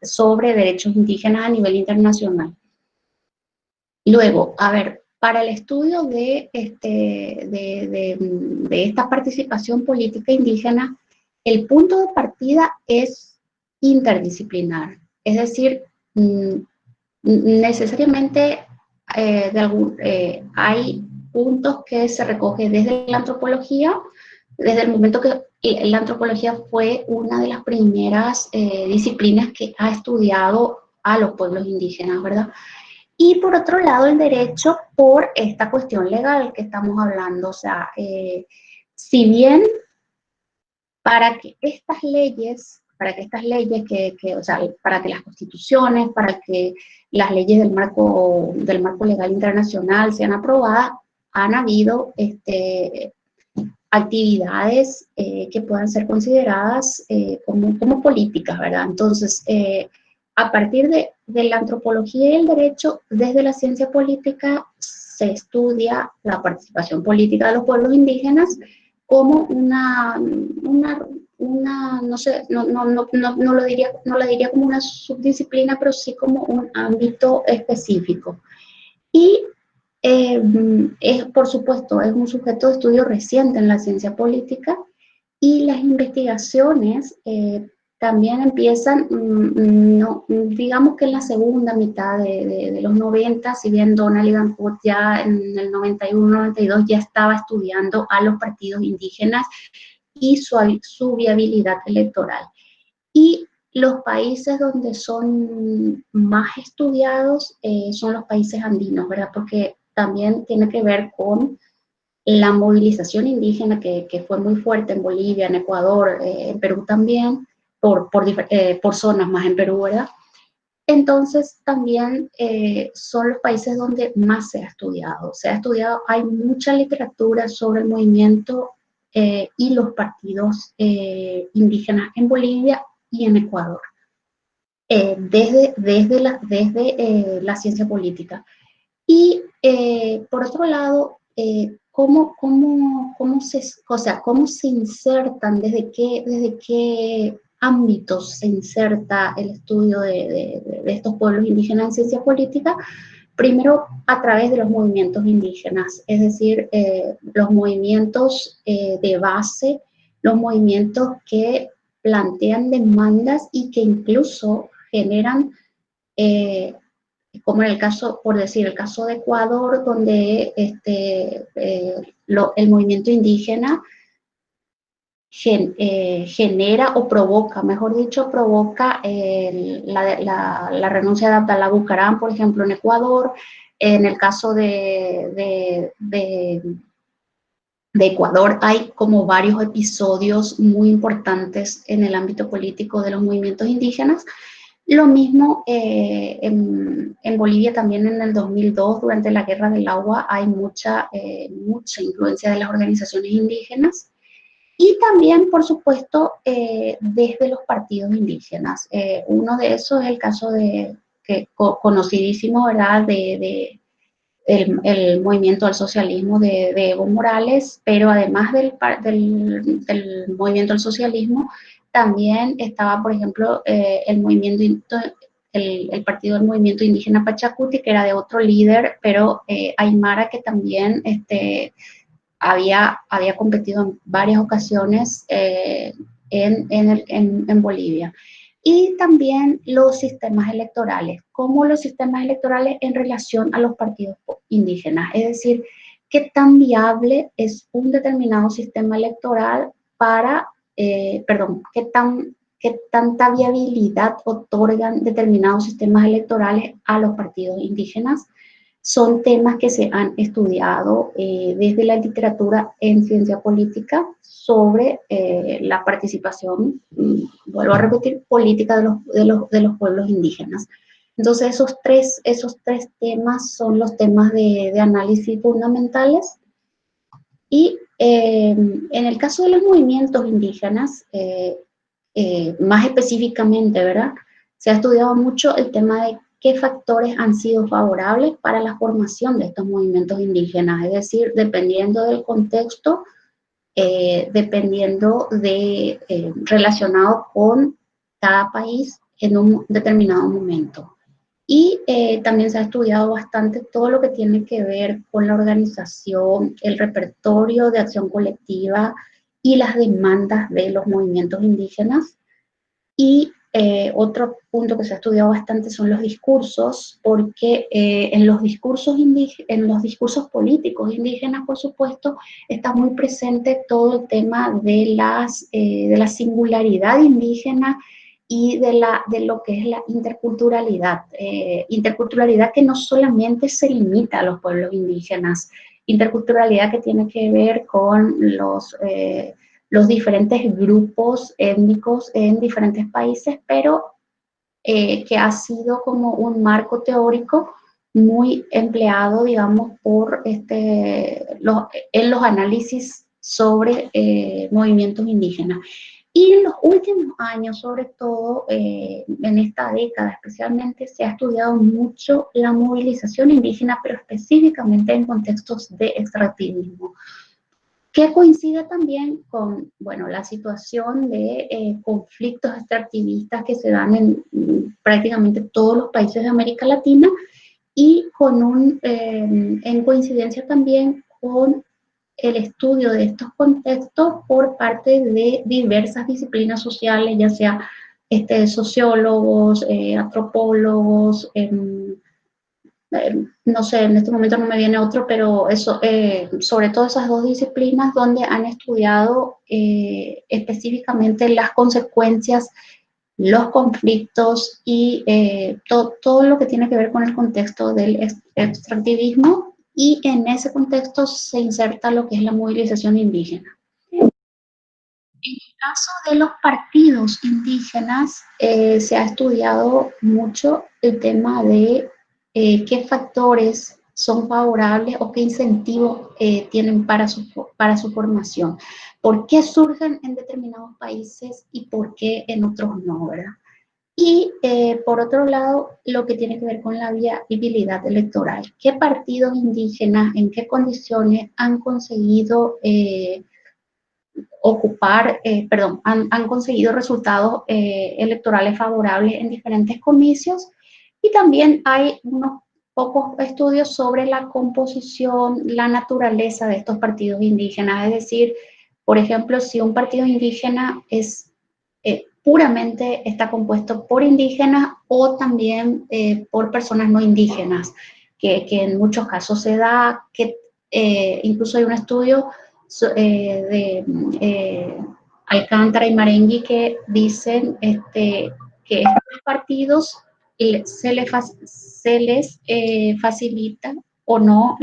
sobre derechos indígenas a nivel internacional. Luego, a ver, para el estudio de esta participación política indígena, el punto de partida es interdisciplinar, es decir, necesariamente hay puntos que se recogen desde la antropología, desde el momento que la antropología fue una de las primeras disciplinas que ha estudiado a los pueblos indígenas, ¿verdad? Y por otro lado, el derecho por esta cuestión legal que estamos hablando. O sea, si bien para que estas leyes, o sea, para que las constituciones, para que las leyes del marco legal internacional sean aprobadas, han habido actividades que puedan ser consideradas como políticas, ¿verdad? Entonces, a partir de la antropología y el derecho, desde la ciencia política se estudia la participación política de los pueblos indígenas como no sé, no lo diría como una subdisciplina, pero sí como un ámbito específico. Y por supuesto, es un sujeto de estudio reciente en la ciencia política, y las investigaciones también empiezan, digamos que en la segunda mitad de los 90, si bien Donald Ivanhoe ya en el 91-92 ya estaba estudiando a los partidos indígenas y su viabilidad electoral. Y los países donde son más estudiados son los países andinos, ¿verdad? Porque también tiene que ver con la movilización indígena que fue muy fuerte en Bolivia, en Ecuador, en Perú también, por zonas más en Perú, ¿verdad? Entonces también son los países donde más se ha estudiado. Hay mucha literatura sobre el movimiento y los partidos indígenas en Bolivia y en Ecuador, desde la ciencia política. Y por otro lado, ¿cómo se insertan, desde qué ámbitos se inserta el estudio de estos pueblos indígenas en ciencia política? Primero, a través de los movimientos indígenas, es decir, los movimientos de base, los movimientos que plantean demandas y que incluso generan, como en el caso, por decir, el caso de Ecuador, donde el movimiento indígena genera o provoca, mejor dicho, provoca la renuncia de Abdalá Bucaram, por ejemplo, en Ecuador. En el caso de Ecuador hay como varios episodios muy importantes en el ámbito político de los movimientos indígenas. Lo mismo en Bolivia también en el 2002, durante la Guerra del Agua, hay mucha influencia de las organizaciones indígenas. Y también, por supuesto, desde los partidos indígenas. Uno de esos es el caso conocidísimo, ¿verdad?, el movimiento del socialismo de Evo Morales, pero además del movimiento del socialismo, también estaba, por ejemplo, el partido del movimiento indígena Pachacuti, que era de otro líder, pero Aymara, que también había competido en varias ocasiones en Bolivia. Y también los sistemas electorales, como los sistemas electorales en relación a los partidos indígenas, es decir, qué tan viable es un determinado sistema electoral qué tanta viabilidad otorgan determinados sistemas electorales a los partidos indígenas. Son temas que se han estudiado desde la literatura en ciencia política sobre la participación, vuelvo a repetir, política de los pueblos indígenas. Entonces, esos tres temas son los temas de análisis fundamentales. Y en el caso de los movimientos indígenas, más específicamente, ¿verdad?, se ha estudiado mucho el tema de qué factores han sido favorables para la formación de estos movimientos indígenas, es decir, dependiendo del contexto, relacionado con cada país en un determinado momento. Y también se ha estudiado bastante todo lo que tiene que ver con la organización, el repertorio de acción colectiva y las demandas de los movimientos indígenas. Y otro punto que se ha estudiado bastante son los discursos, porque en los discursos políticos indígenas, por supuesto, está muy presente todo el tema de la singularidad indígena y de lo que es la interculturalidad. Interculturalidad que no solamente se limita a los pueblos indígenas, interculturalidad que tiene que ver con los diferentes grupos étnicos en diferentes países, pero que ha sido como un marco teórico muy empleado, digamos, en los análisis sobre movimientos indígenas. Y en los últimos años, sobre todo en esta década especialmente, se ha estudiado mucho la movilización indígena, pero específicamente en contextos de extractivismo, que coincide también con, bueno, la situación de conflictos extractivistas que se dan en prácticamente todos los países de América Latina, y en coincidencia también con el estudio de estos contextos por parte de diversas disciplinas sociales, ya sea sociólogos, antropólogos, no sé, en este momento no me viene otro, pero sobre todo esas dos disciplinas donde han estudiado específicamente las consecuencias, los conflictos y todo lo que tiene que ver con el contexto del extractivismo, y en ese contexto se inserta lo que es la movilización indígena. En el caso de los partidos indígenas, se ha estudiado mucho el tema de qué factores son favorables o qué incentivos tienen para su formación. ¿Por qué surgen en determinados países y por qué en otros no, verdad? Y por otro lado, lo que tiene que ver con la viabilidad electoral. ¿Qué partidos indígenas, en qué condiciones han conseguido han conseguido resultados electorales favorables en diferentes comicios? Y también hay unos pocos estudios sobre la composición, la naturaleza de estos partidos indígenas, es decir, por ejemplo, si un partido indígena puramente está compuesto por indígenas o también por personas no indígenas, que en muchos casos se da, que incluso hay un estudio de Alcántara y Marengui que dicen que estos partidos se les facilita o no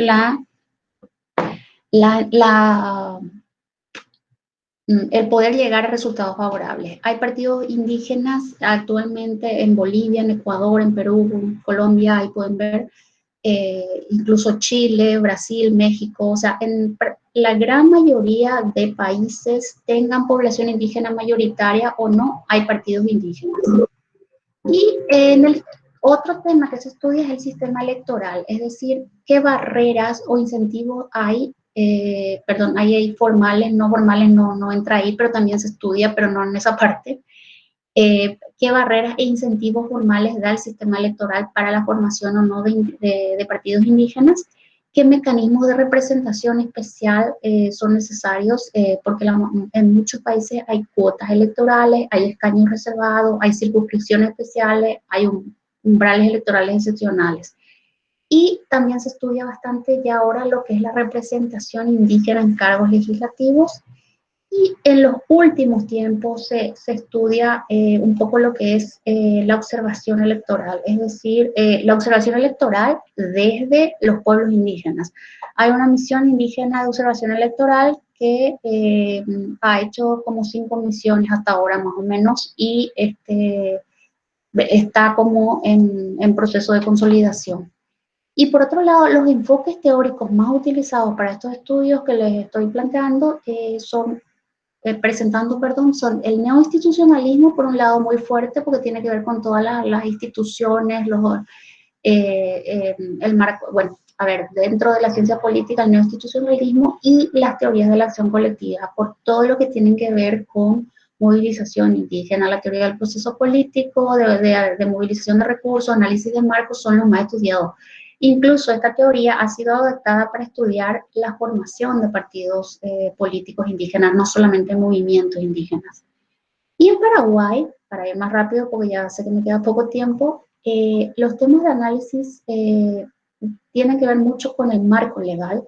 el poder llegar a resultados favorables. Hay partidos indígenas actualmente en Bolivia, en Ecuador, en Perú, en Colombia, ahí pueden ver, incluso Chile, Brasil, México, o sea, en la gran mayoría de países, tengan población indígena mayoritaria o no, hay partidos indígenas. Y en el otro tema que se estudia es el sistema electoral, es decir, qué barreras o incentivos hay, hay formales, no entra ahí, pero también se estudia, pero no en esa parte. Qué barreras e incentivos formales da el sistema electoral para la formación o no de partidos indígenas, qué mecanismos de representación especial son necesarios, porque en muchos países hay cuotas electorales, hay escaños reservados, hay circunscripciones especiales, hay umbrales electorales excepcionales. Y también se estudia bastante ya ahora lo que es la representación indígena en cargos legislativos. Y en los últimos tiempos se estudia un poco lo que es la observación electoral, es decir, la observación electoral desde los pueblos indígenas. Hay una misión indígena de observación electoral que ha hecho como 5 misiones hasta ahora más o menos y está como en proceso de consolidación. Y por otro lado, los enfoques teóricos más utilizados para estos estudios que les estoy planteando son son el neoinstitucionalismo, por un lado muy fuerte, porque tiene que ver con todas las instituciones, el marco, bueno, a ver, dentro de la ciencia política, el neoinstitucionalismo y las teorías de la acción colectiva, por todo lo que tienen que ver con movilización indígena, la teoría del proceso político, de movilización de recursos, análisis de marcos, son los más estudiados. Incluso esta teoría ha sido adaptada para estudiar la formación de partidos políticos indígenas, no solamente movimientos indígenas. Y en Paraguay, para ir más rápido, porque ya sé que me queda poco tiempo, los temas de análisis tienen que ver mucho con el marco legal.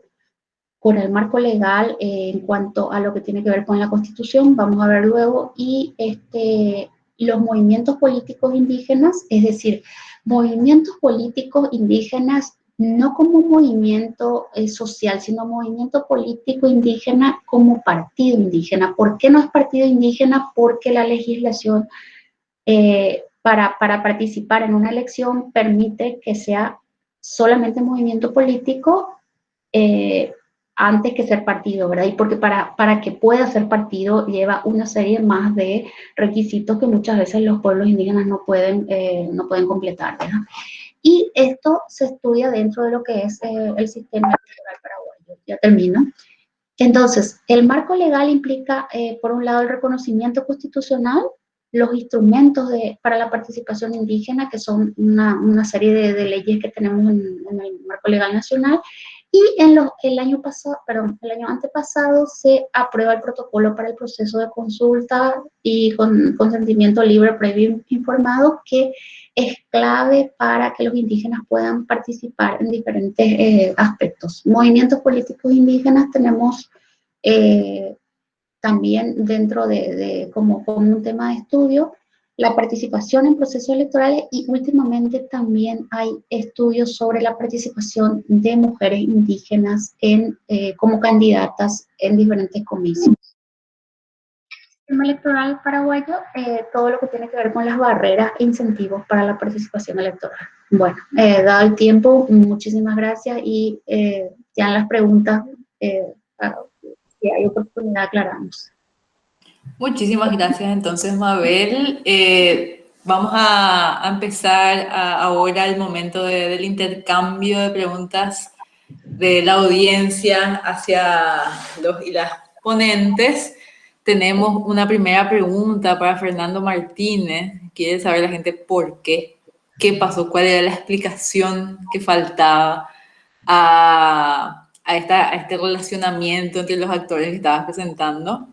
En cuanto a lo que tiene que ver con la Constitución, vamos a ver luego, y los movimientos políticos indígenas, es decir, movimientos políticos indígenas no como movimiento social, sino movimiento político indígena como partido indígena. ¿Por qué no es partido indígena? Porque la legislación para participar en una elección permite que sea solamente movimiento político antes que ser partido, ¿verdad? Y porque para que pueda ser partido lleva una serie más de requisitos que muchas veces los pueblos indígenas no pueden completar, ¿verdad? Y esto se estudia dentro de lo que es el sistema electoral paraguayo. Ya termino. Entonces, el marco legal implica, por un lado, el reconocimiento constitucional, los instrumentos para la participación indígena, que son una serie de leyes que tenemos en el marco legal nacional, y el año antepasado se aprueba el protocolo para el proceso de consulta y con consentimiento libre, previo informado, que es clave para que los indígenas puedan participar en diferentes aspectos. Movimientos políticos indígenas tenemos también dentro como un tema de estudio, la participación en procesos electorales, y últimamente también hay estudios sobre la participación de mujeres indígenas como candidatas en diferentes comicios. El sistema electoral paraguayo, todo lo que tiene que ver con las barreras e incentivos para la participación electoral. Bueno, dado el tiempo, muchísimas gracias y ya en las preguntas, si hay oportunidad, aclaramos. Muchísimas gracias entonces, Mabel. Vamos a empezar ahora el momento del intercambio de preguntas de la audiencia hacia los y las ponentes. Tenemos una primera pregunta para Fernando Martínez. Quiere saber la gente por qué, qué pasó, cuál era la explicación que faltaba a este relacionamiento entre los actores que estabas presentando.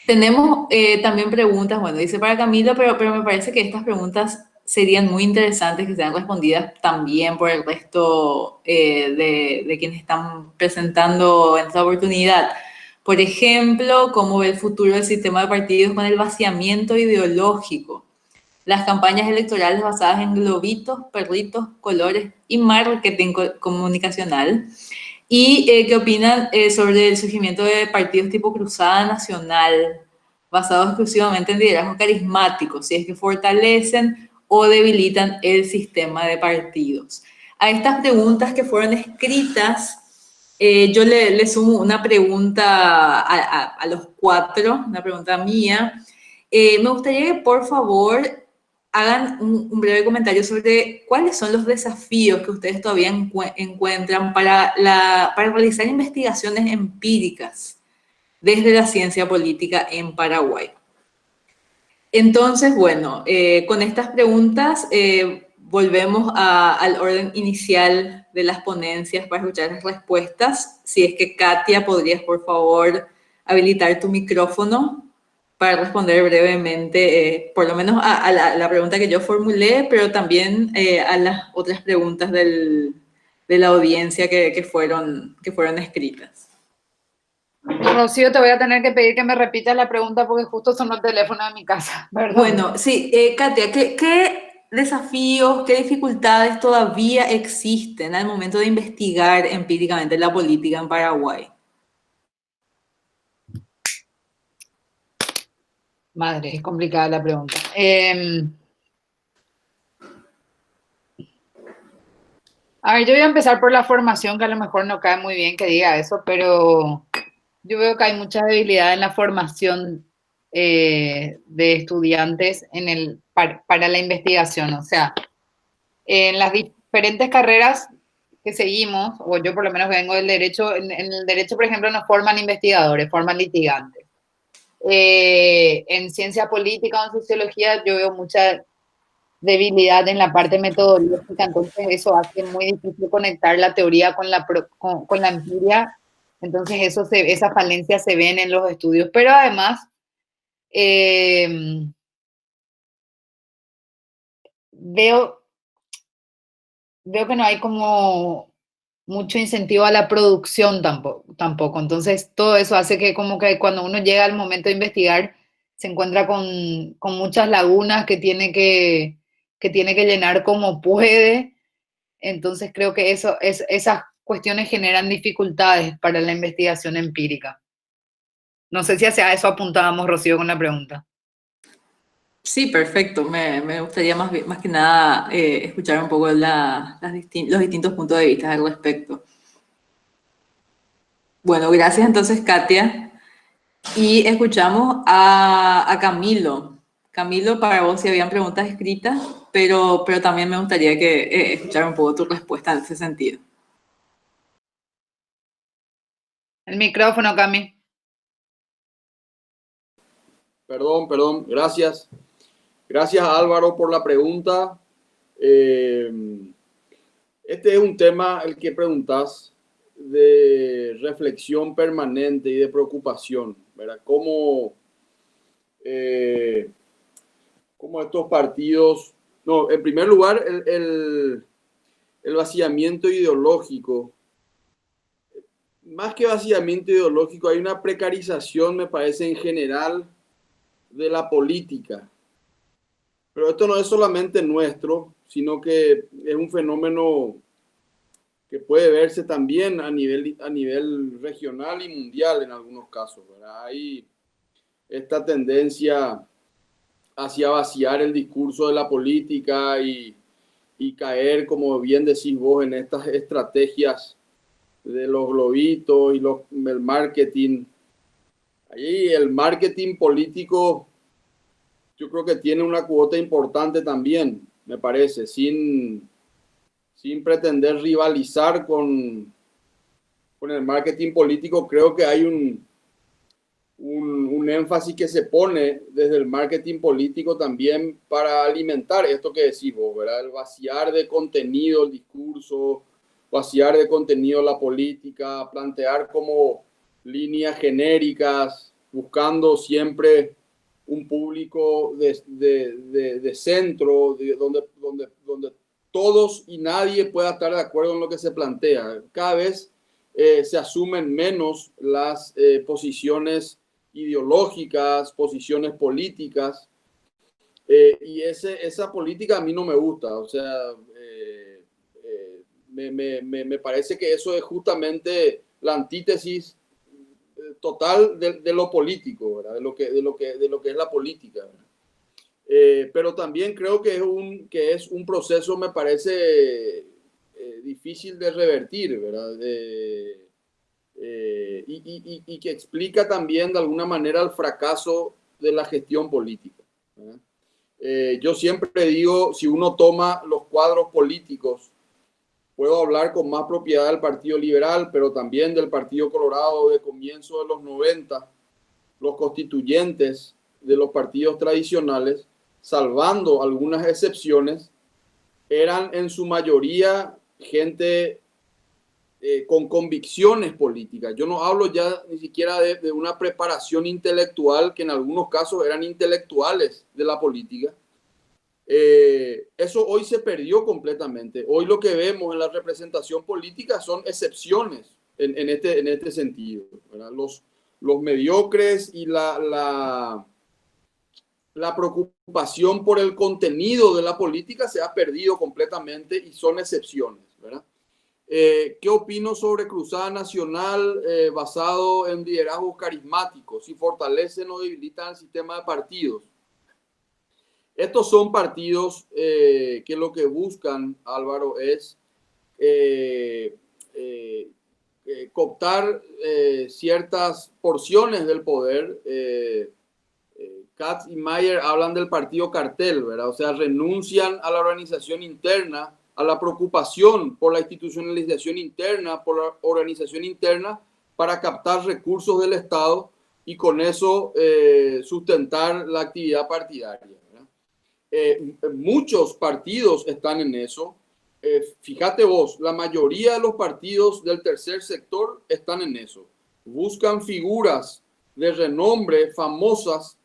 Tenemos también preguntas, bueno, dice para Camilo, pero me parece que estas preguntas serían muy interesantes que sean respondidas también por el resto de quienes están presentando en esta oportunidad. Por ejemplo, ¿cómo ve el futuro del sistema de partidos con el vaciamiento ideológico? Las campañas electorales basadas en globitos, perritos, colores y marketing comunicacional. ¿Y qué opinan sobre el surgimiento de partidos tipo Cruzada Nacional, basados exclusivamente en liderazgo carismático, si es que fortalecen o debilitan el sistema de partidos? A estas preguntas que fueron escritas, yo le sumo una pregunta a los cuatro, una pregunta mía. Me gustaría que por favor hagan un breve comentario sobre cuáles son los desafíos que ustedes todavía encuentran para realizar investigaciones empíricas desde la ciencia política en Paraguay. Entonces, bueno, con estas preguntas volvemos al orden inicial de las ponencias para escuchar las respuestas. Si es que Katia, podrías por favor habilitar tu micrófono para responder brevemente, por lo menos a la pregunta que yo formulé, pero también a las otras preguntas de la audiencia que fueron escritas. Rocío, te voy a tener que pedir que me repitas la pregunta porque justo sonó el teléfono de mi casa, ¿verdad? Bueno, sí, Katia, ¿qué desafíos, qué dificultades todavía existen al momento de investigar empíricamente la política en Paraguay? Madre, es complicada la pregunta. A ver, yo voy a empezar por la formación, que a lo mejor no cae muy bien que diga eso, pero yo veo que hay mucha debilidad en la formación de estudiantes para la investigación. O sea, en las diferentes carreras que seguimos, o yo por lo menos vengo del derecho, en el derecho, por ejemplo, nos forman investigadores, forman litigantes. En ciencia política o en sociología yo veo mucha debilidad en la parte metodológica, entonces eso hace muy difícil conectar la teoría con la empiria, entonces esas falencias se ven en los estudios, pero además veo que no hay como mucho incentivo a la producción tampoco. Entonces todo eso hace que como que cuando uno llega al momento de investigar se encuentra con muchas lagunas que tiene que llenar como puede. Entonces creo que esas cuestiones generan dificultades para la investigación empírica. No sé si hacia eso apuntábamos, Rocío, con la pregunta. Sí, perfecto. Me gustaría más que nada escuchar un poco los distintos puntos de vista al respecto. Bueno, gracias entonces, Katia. Y escuchamos a Camilo. Camilo, para vos si habían preguntas escritas, pero también me gustaría que escuchar un poco tu respuesta en ese sentido. El micrófono, Cami. Perdón, gracias. Gracias, Álvaro, por la pregunta. Este es un tema, el que preguntas, de reflexión permanente y de preocupación, ¿verdad? Cómo estos partidos... No, en primer lugar, el vaciamiento ideológico. Más que vaciamiento ideológico, hay una precarización, me parece, en general, de la política. Pero esto no es solamente nuestro, sino que es un fenómeno que puede verse también a nivel regional y mundial en algunos casos, ¿verdad? Hay esta tendencia hacia vaciar el discurso de la política y caer, como bien decís vos, en estas estrategias de los globitos y el marketing. Allí el marketing político yo creo que tiene una cuota importante también, me parece, sin pretender rivalizar con el marketing político. Creo que hay un énfasis que se pone desde el marketing político también para alimentar esto que decís vos, ¿verdad? El vaciar de contenido el discurso, vaciar de contenido la política, plantear como líneas genéricas, buscando siempre un público de centro, donde todos y nadie pueda estar de acuerdo en lo que se plantea. Cada vez se asumen menos las posiciones ideológicas, posiciones políticas, y esa política a mí no me gusta. O sea, me parece que eso es justamente la antítesis total de lo político, ¿verdad? De lo que es la política, ¿verdad? Pero también creo que es un proceso, me parece, difícil de revertir, ¿verdad? Y que explica también de alguna manera el fracaso de la gestión política, ¿verdad? Yo siempre digo, si uno toma los cuadros políticos, puedo hablar con más propiedad del Partido Liberal, pero también del Partido Colorado de comienzo de los 90, los constituyentes de los partidos tradicionales, salvando algunas excepciones, eran en su mayoría gente con convicciones políticas. Yo no hablo ya ni siquiera de una preparación intelectual, que en algunos casos eran intelectuales de la política. Eso hoy se perdió completamente. Hoy lo que vemos en la representación política son excepciones en este sentido, ¿verdad? Los mediocres y la preocupación por el contenido de la política se ha perdido completamente y son excepciones, ¿verdad? ¿Qué opino sobre Cruzada Nacional basado en liderazgos carismáticos? Si fortalecen o debilitan el sistema de partidos. Estos son partidos que lo que buscan, Álvaro, es cooptar ciertas porciones del poder. Katz y Mayer hablan del partido cartel, ¿verdad? O sea, renuncian a la organización interna, a la preocupación por la institucionalización interna, por la organización interna, para captar recursos del Estado y con eso sustentar la actividad partidaria, ¿verdad? Muchos partidos están en eso. Fíjate vos, la mayoría de los partidos del tercer sector están en eso. Buscan figuras de renombre, famosas,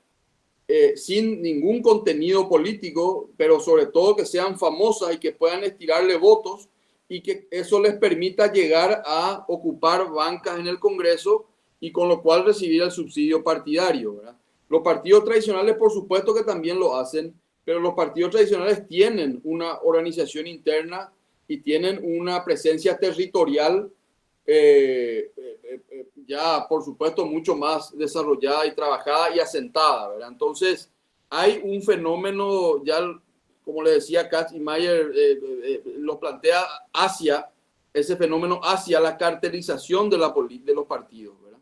sin ningún contenido político, pero sobre todo que sean famosas y que puedan estirarle votos y que eso les permita llegar a ocupar bancas en el Congreso y con lo cual recibir el subsidio partidario, ¿verdad? Los partidos tradicionales, por supuesto que también lo hacen, pero los partidos tradicionales tienen una organización interna y tienen una presencia territorial ya, por supuesto, mucho más desarrollada y trabajada y asentada, ¿verdad? Entonces, hay un fenómeno, ya como le decía Katz y Mayer, lo plantea hacia ese fenómeno, hacia la cartelización de los partidos, ¿verdad?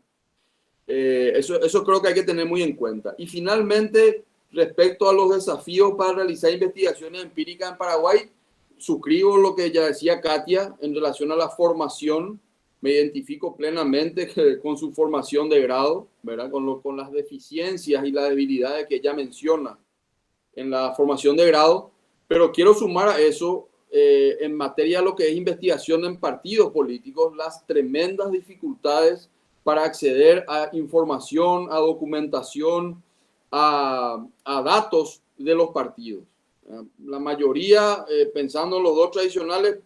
Eso creo que hay que tener muy en cuenta. Y finalmente, respecto a los desafíos para realizar investigaciones empíricas en Paraguay, suscribo lo que ya decía Katia en relación a la formación. Me identifico plenamente con su formación de grado, ¿verdad? Con las deficiencias y las debilidades que ella menciona en la formación de grado, pero quiero sumar a eso, en materia de lo que es investigación en partidos políticos, las tremendas dificultades para acceder a información, a documentación, a datos de los partidos. La mayoría, pensando en los dos tradicionales,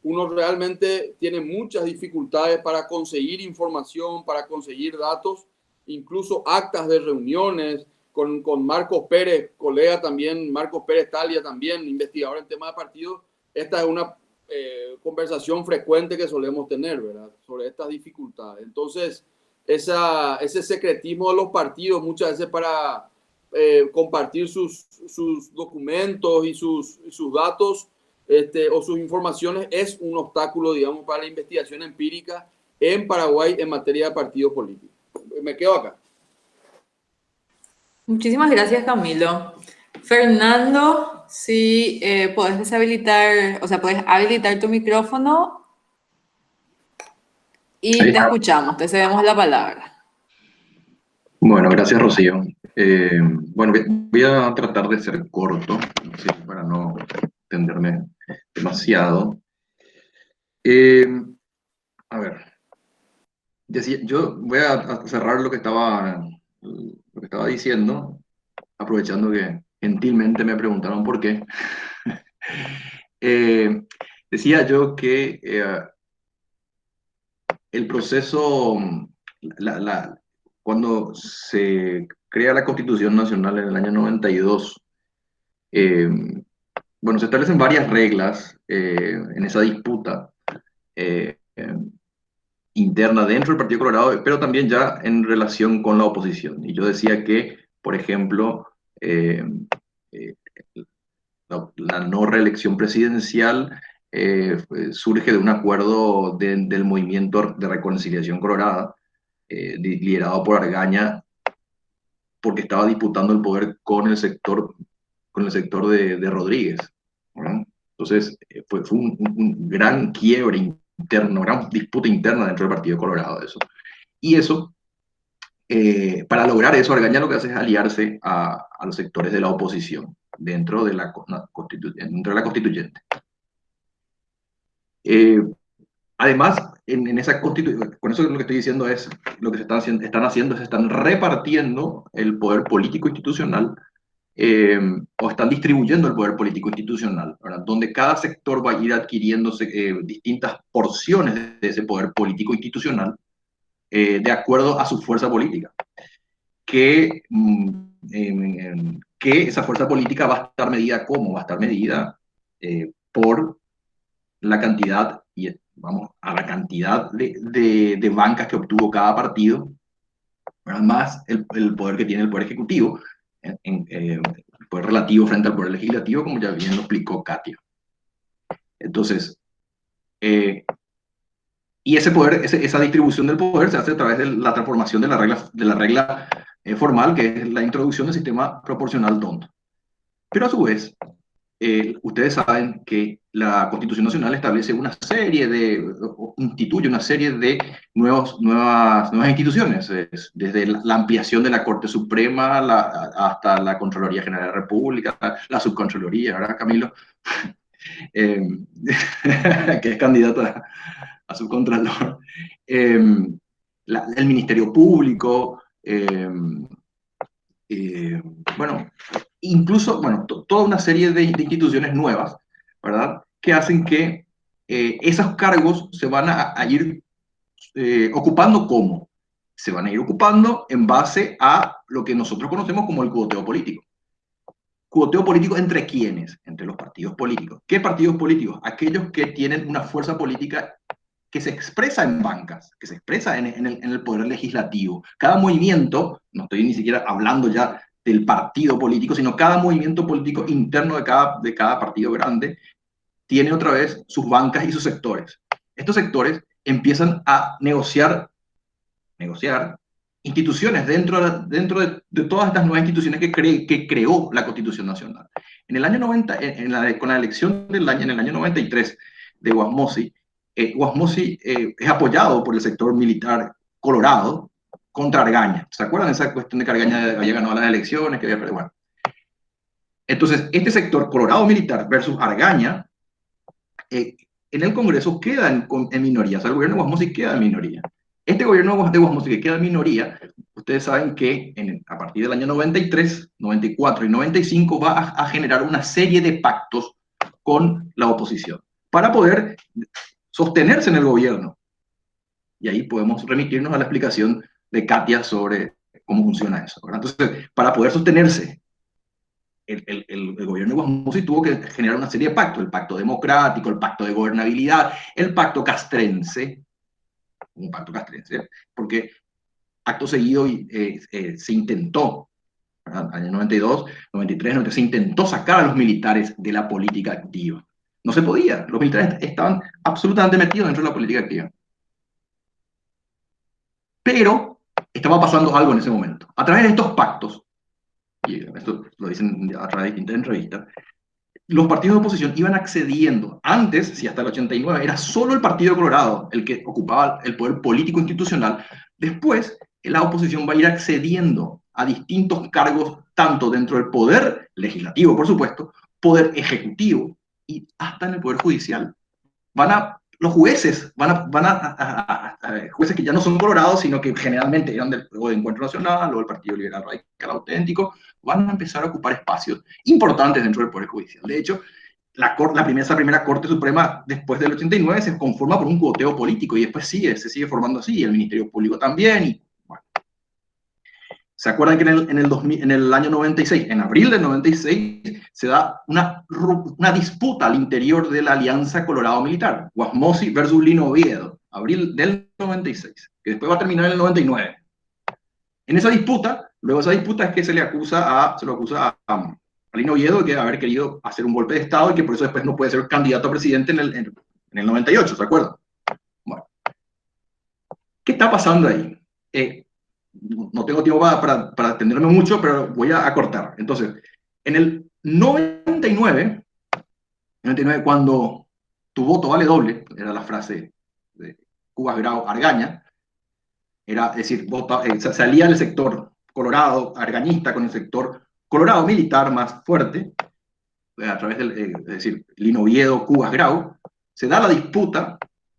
uno realmente tiene muchas dificultades para conseguir información, para conseguir datos, incluso actas de reuniones con Marcos Pérez, colega también, Marcos Pérez Talia también, investigador en temas de partidos. Esta es una conversación frecuente que solemos tener, ¿verdad? Sobre estas dificultades. Entonces, ese secretismo de los partidos muchas veces para compartir sus documentos y sus datos, o sus informaciones es un obstáculo, digamos, para la investigación empírica en Paraguay en materia de partidos políticos. Me quedo acá. Muchísimas gracias, Camilo. Fernando, si puedes deshabilitar, o sea, puedes habilitar tu micrófono y te escuchamos, te cedemos la palabra. Bueno, gracias, Rocío. Bueno, voy a tratar de ser corto, ¿sí? Para no extenderme demasiado. A ver, yo voy a cerrar lo que estaba diciendo, aprovechando que gentilmente me preguntaron por qué. Decía yo que el proceso, cuando se crea la Constitución Nacional en el año 92, bueno, se establecen varias reglas en esa disputa interna dentro del Partido Colorado, pero también ya en relación con la oposición. Y yo decía que, por ejemplo, la no reelección presidencial surge de un acuerdo del movimiento de reconciliación colorada, liderado por Argaña, porque estaba disputando el poder con el sector de Rodríguez, ¿verdad? Entonces, fue un gran quiebre interno, una gran disputa interna dentro del Partido Colorado, eso. Y eso, para lograr eso, Argaña lo que hace es aliarse a los sectores de la oposición dentro de la constituyente. Además, en esa constitución, con eso lo que estoy diciendo es, lo que están haciendo es, se están repartiendo el poder político institucional, o están distribuyendo el poder político institucional, ¿verdad? Donde cada sector va a ir adquiriéndose distintas porciones de ese poder político institucional, de acuerdo a su fuerza política. Que esa fuerza política va a estar medida ¿cómo? Va a estar medida por la cantidad, a la cantidad de bancas que obtuvo cada partido, ¿verdad? Más el poder que tiene el Poder Ejecutivo, el poder relativo frente al Poder Legislativo, como ya bien lo explicó Katia. Entonces, y ese poder, esa distribución del poder se hace a través de la transformación de la regla formal, que es la introducción del sistema proporcional tonto. Pero a su vez, ustedes saben que la Constitución Nacional establece instituye una serie de nuevas instituciones, desde la ampliación de la Corte Suprema hasta la Contraloría General de la República, la Subcontraloría, ¿verdad, Camilo? Que es candidato a subcontralor, el Ministerio Público, bueno, incluso, bueno, toda una serie de instituciones nuevas, ¿verdad? Que hacen que esos cargos se van a ir ocupando. ¿Cómo? Se van a ir ocupando en base a lo que nosotros conocemos como el cuoteo político. ¿Cuoteo político entre quiénes? Entre los partidos políticos. ¿Qué partidos políticos? Aquellos que tienen una fuerza política que se expresa en bancas, que se expresa en el poder legislativo. Cada movimiento, no estoy ni siquiera hablando ya del partido político, sino cada movimiento político interno de cada partido grande, tiene otra vez sus bancas y sus sectores. Estos sectores empiezan a negociar instituciones dentro de todas estas nuevas instituciones que creó la Constitución Nacional. En el año 90, con la elección en el año 93 de Wasmosy, Wasmosy es apoyado por el sector militar colorado contra Argaña. ¿Se acuerdan de esa cuestión de que Argaña había ganado las elecciones? Bueno. Entonces, este sector colorado militar versus Argaña, en el Congreso queda en minoría. O sea, el gobierno de Wasmosy queda en minoría. Este gobierno de Wasmosy que queda en minoría, ustedes saben que a partir del año 93, 94 y 95 va a generar una serie de pactos con la oposición para poder sostenerse en el gobierno. Y ahí podemos remitirnos a la explicación de Katia sobre cómo funciona eso, ¿verdad? Entonces, para poder sostenerse, el gobierno de Wasmosy tuvo que generar una serie de pactos: el pacto democrático, el pacto de gobernabilidad, el pacto castrense, un pacto castrense, porque acto seguido se intentó, ¿verdad? Año 92, 93, 93, se intentó sacar a los militares de la política activa. No se podía, los militares estaban absolutamente metidos dentro de la política activa. Pero estaba pasando algo en ese momento. A través de estos pactos, y esto lo dicen a través de distintas entrevistas, los partidos de oposición iban accediendo. Antes, si hasta el 89 era solo el Partido Colorado el que ocupaba el poder político institucional, después la oposición va a ir accediendo a distintos cargos, tanto dentro del poder legislativo, por supuesto, poder ejecutivo y hasta en el poder judicial. Los jueces jueces que ya no son colorados, sino que generalmente eran del Encuentro Nacional o del Partido Liberal Radical Auténtico, van a empezar a ocupar espacios importantes dentro del Poder Judicial. De hecho, esa primera Corte Suprema, después del 89, se conforma por un cuoteo político y después se sigue formando así, y el Ministerio Público también. Y, bueno. ¿Se acuerdan que en el año 96, en abril del 96, se da una disputa al interior de la Alianza Colorado Militar, Wasmosy versus Lino Oviedo, abril del 96, que después va a terminar en el 99. En esa disputa, luego esa disputa es que se lo acusa Lino Oviedo de haber querido hacer un golpe de Estado y que por eso después no puede ser candidato a presidente en el 98, ¿se acuerdan? Bueno, ¿qué está pasando ahí? No tengo tiempo para atenderme mucho, pero voy a acortar. Entonces, en el 99, cuando tu voto vale doble, era la frase de Cubas Grau Argaña, era, es decir, salía el sector colorado, argañista, con el sector colorado militar más fuerte, a través del, es decir, Lino Oviedo, Cubas Grau, se da la disputa,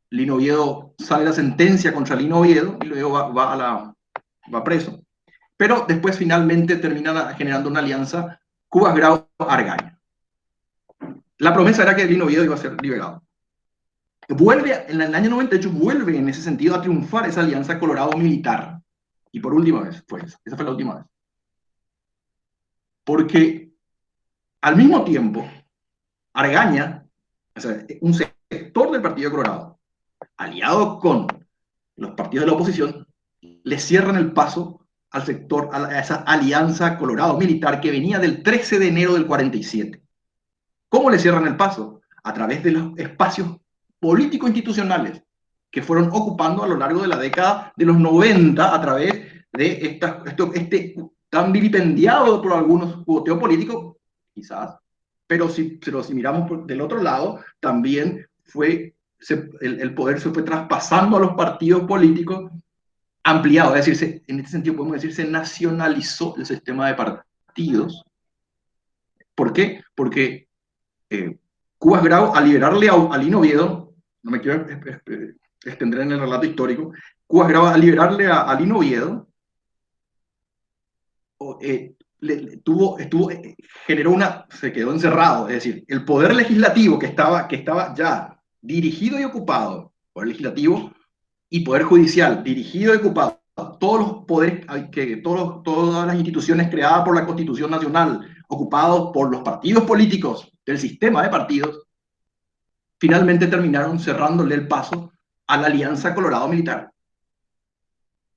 Lino Oviedo sale la sentencia contra Lino Oviedo y luego va preso, pero después finalmente terminan generando una alianza Cubas Grau Argaña. La promesa era que Lino Oviedo iba a ser liberado. Vuelve, en el año 98, vuelve en ese sentido a triunfar esa alianza colorado-militar. Y por última vez, esa fue la última vez. Porque al mismo tiempo, Argaña, o sea, un sector del Partido Colorado, aliado con los partidos de la oposición, le cierran el paso al sector, a esa alianza colorado-militar que venía del 13 de enero del 47. ¿Cómo le cierran el paso? A través de los espacios político-institucionales que fueron ocupando a lo largo de la década de los 90 a través de este tan vilipendiado por algunos cuoteo político, quizás, pero si miramos del otro lado, también el poder se fue traspasando a los partidos políticos, ampliado, es decir, en este sentido podemos decir, se nacionalizó el sistema de partidos. ¿Por qué? Porque Cubas Grau, al liberarle a Lino Oviedo, no me quiero extender en el relato histórico, Cubas Grau, al liberarle a Lino Oviedo, se quedó encerrado, es decir, el poder legislativo que estaba ya dirigido y ocupado por el legislativo y poder judicial dirigido y ocupado, todos los poderes, todas las instituciones creadas por la Constitución Nacional, ocupados por los partidos políticos del sistema de partidos, finalmente terminaron cerrándole el paso a la alianza Colorado-Militar.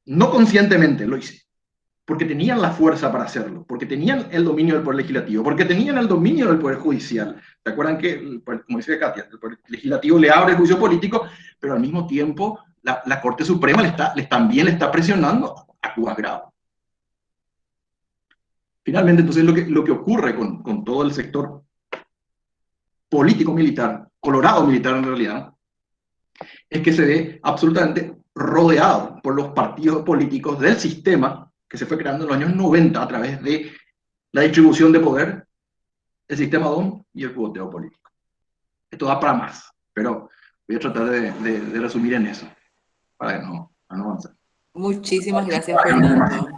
No conscientemente lo hice, porque tenían la fuerza para hacerlo, porque tenían el dominio del poder legislativo, porque tenían el dominio del poder judicial. ¿Se acuerdan que, como dice Katia, el poder legislativo le abre el juicio político, pero al mismo tiempo la Corte Suprema también le está presionando a Cubas Grau? Finalmente, entonces, lo que ocurre con todo el sector político-militar, colorado-militar en realidad, es que se ve absolutamente rodeado por los partidos políticos del sistema que se fue creando en los años 90 a través de la distribución de poder, el sistema DOM y el cuoteo político. Esto da para más, pero voy a tratar de resumir en eso, para no avanzar. Muchísimas gracias, Fernando.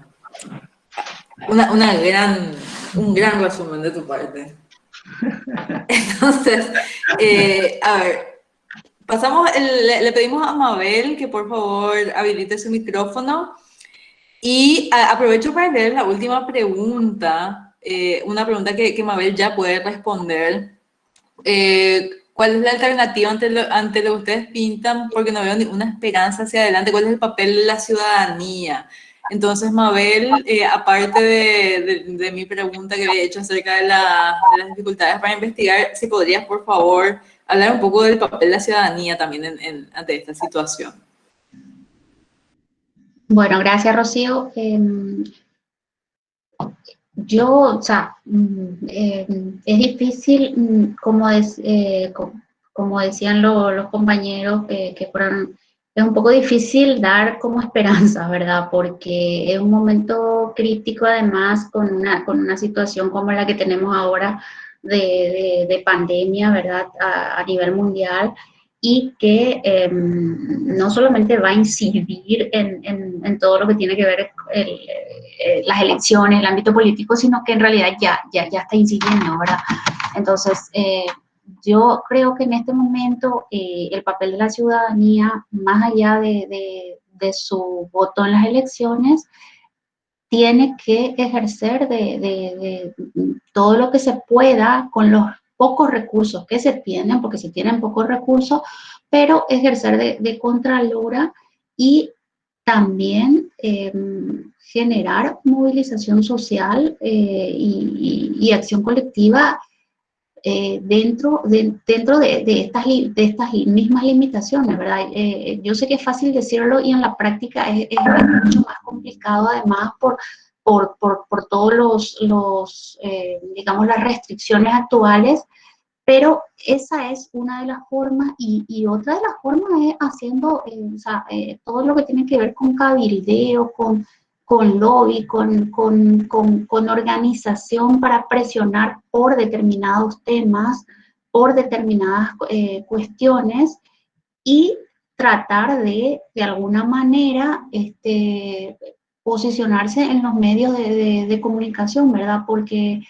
Un gran resumen de tu parte. Entonces, a ver, le pedimos a Mabel que por favor habilite su micrófono y aprovecho para leer la última pregunta, una pregunta que Mabel ya puede responder. ¿Cuál es la alternativa ante lo que ustedes pintan? Porque no veo ninguna esperanza hacia adelante. ¿Cuál es el papel de la ciudadanía? Entonces, Mabel, aparte de mi pregunta que había hecho acerca de las dificultades para investigar, si podrías, por favor, hablar un poco del papel de la ciudadanía también ante esta situación. Bueno, gracias, Rocío. O sea, es difícil, como decían los compañeros que fueron, es un poco difícil dar como esperanza, ¿verdad? Porque es un momento crítico, además, con una situación como la que tenemos ahora de pandemia, ¿verdad? A nivel mundial, y que no solamente va a incidir en todo lo que tiene que ver las elecciones, el ámbito político, sino que en realidad ya está incidiendo, ¿verdad? Entonces, yo creo que en este momento el papel de la ciudadanía, más allá de su voto en las elecciones, tiene que ejercer de todo lo que se pueda con los pocos recursos que se tienen, porque se tienen pocos recursos, pero ejercer de contralora y también generar movilización social y acción colectiva dentro de estas mismas limitaciones, ¿verdad? Yo sé que es fácil decirlo y en la práctica es mucho más complicado, además, por todos digamos, las restricciones actuales, pero esa es una de las formas y otra de las formas es haciendo todo lo que tiene que ver con cabildeo, con lobby, con organización para presionar por determinados temas, por determinadas cuestiones y tratar de alguna manera, posicionarse en los medios de comunicación, ¿verdad? Porque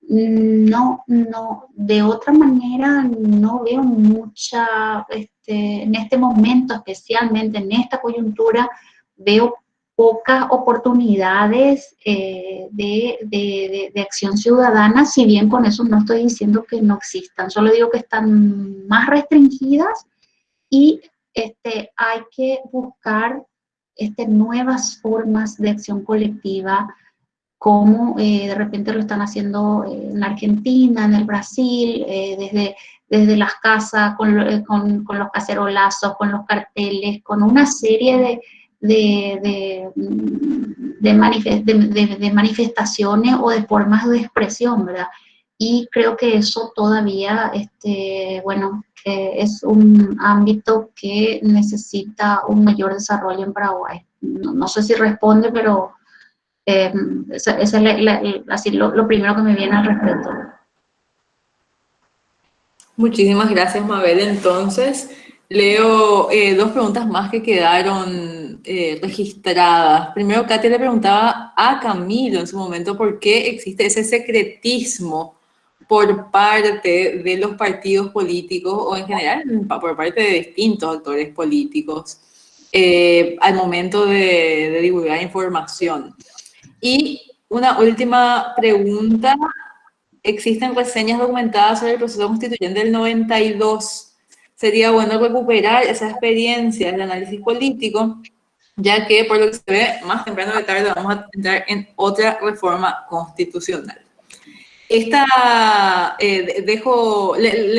de otra manera no veo mucha, en este momento, especialmente en esta coyuntura, veo pocas oportunidades de acción ciudadana, si bien con eso no estoy diciendo que no existan, solo digo que están más restringidas y hay que buscar nuevas formas de acción colectiva, como de repente lo están haciendo en la Argentina, en el Brasil, desde las casas, con los cacerolazos, con los carteles, con una serie de manifestaciones o de formas de expresión, ¿verdad? Y creo que eso todavía, es un ámbito que necesita un mayor desarrollo en Paraguay. No sé si responde, pero eso es así lo primero que me viene al respecto. Muchísimas gracias, Mabel. Entonces, leo dos preguntas más que quedaron registradas. Primero, Katia le preguntaba a Camilo en su momento por qué existe ese secretismo por parte de los partidos políticos o en general por parte de distintos actores políticos al momento de divulgar información. Y una última pregunta. Existen reseñas documentadas sobre el proceso constituyente del 92. Sería bueno recuperar esa experiencia del análisis político, ya que por lo que se ve, más temprano de tarde vamos a entrar en otra reforma constitucional. Le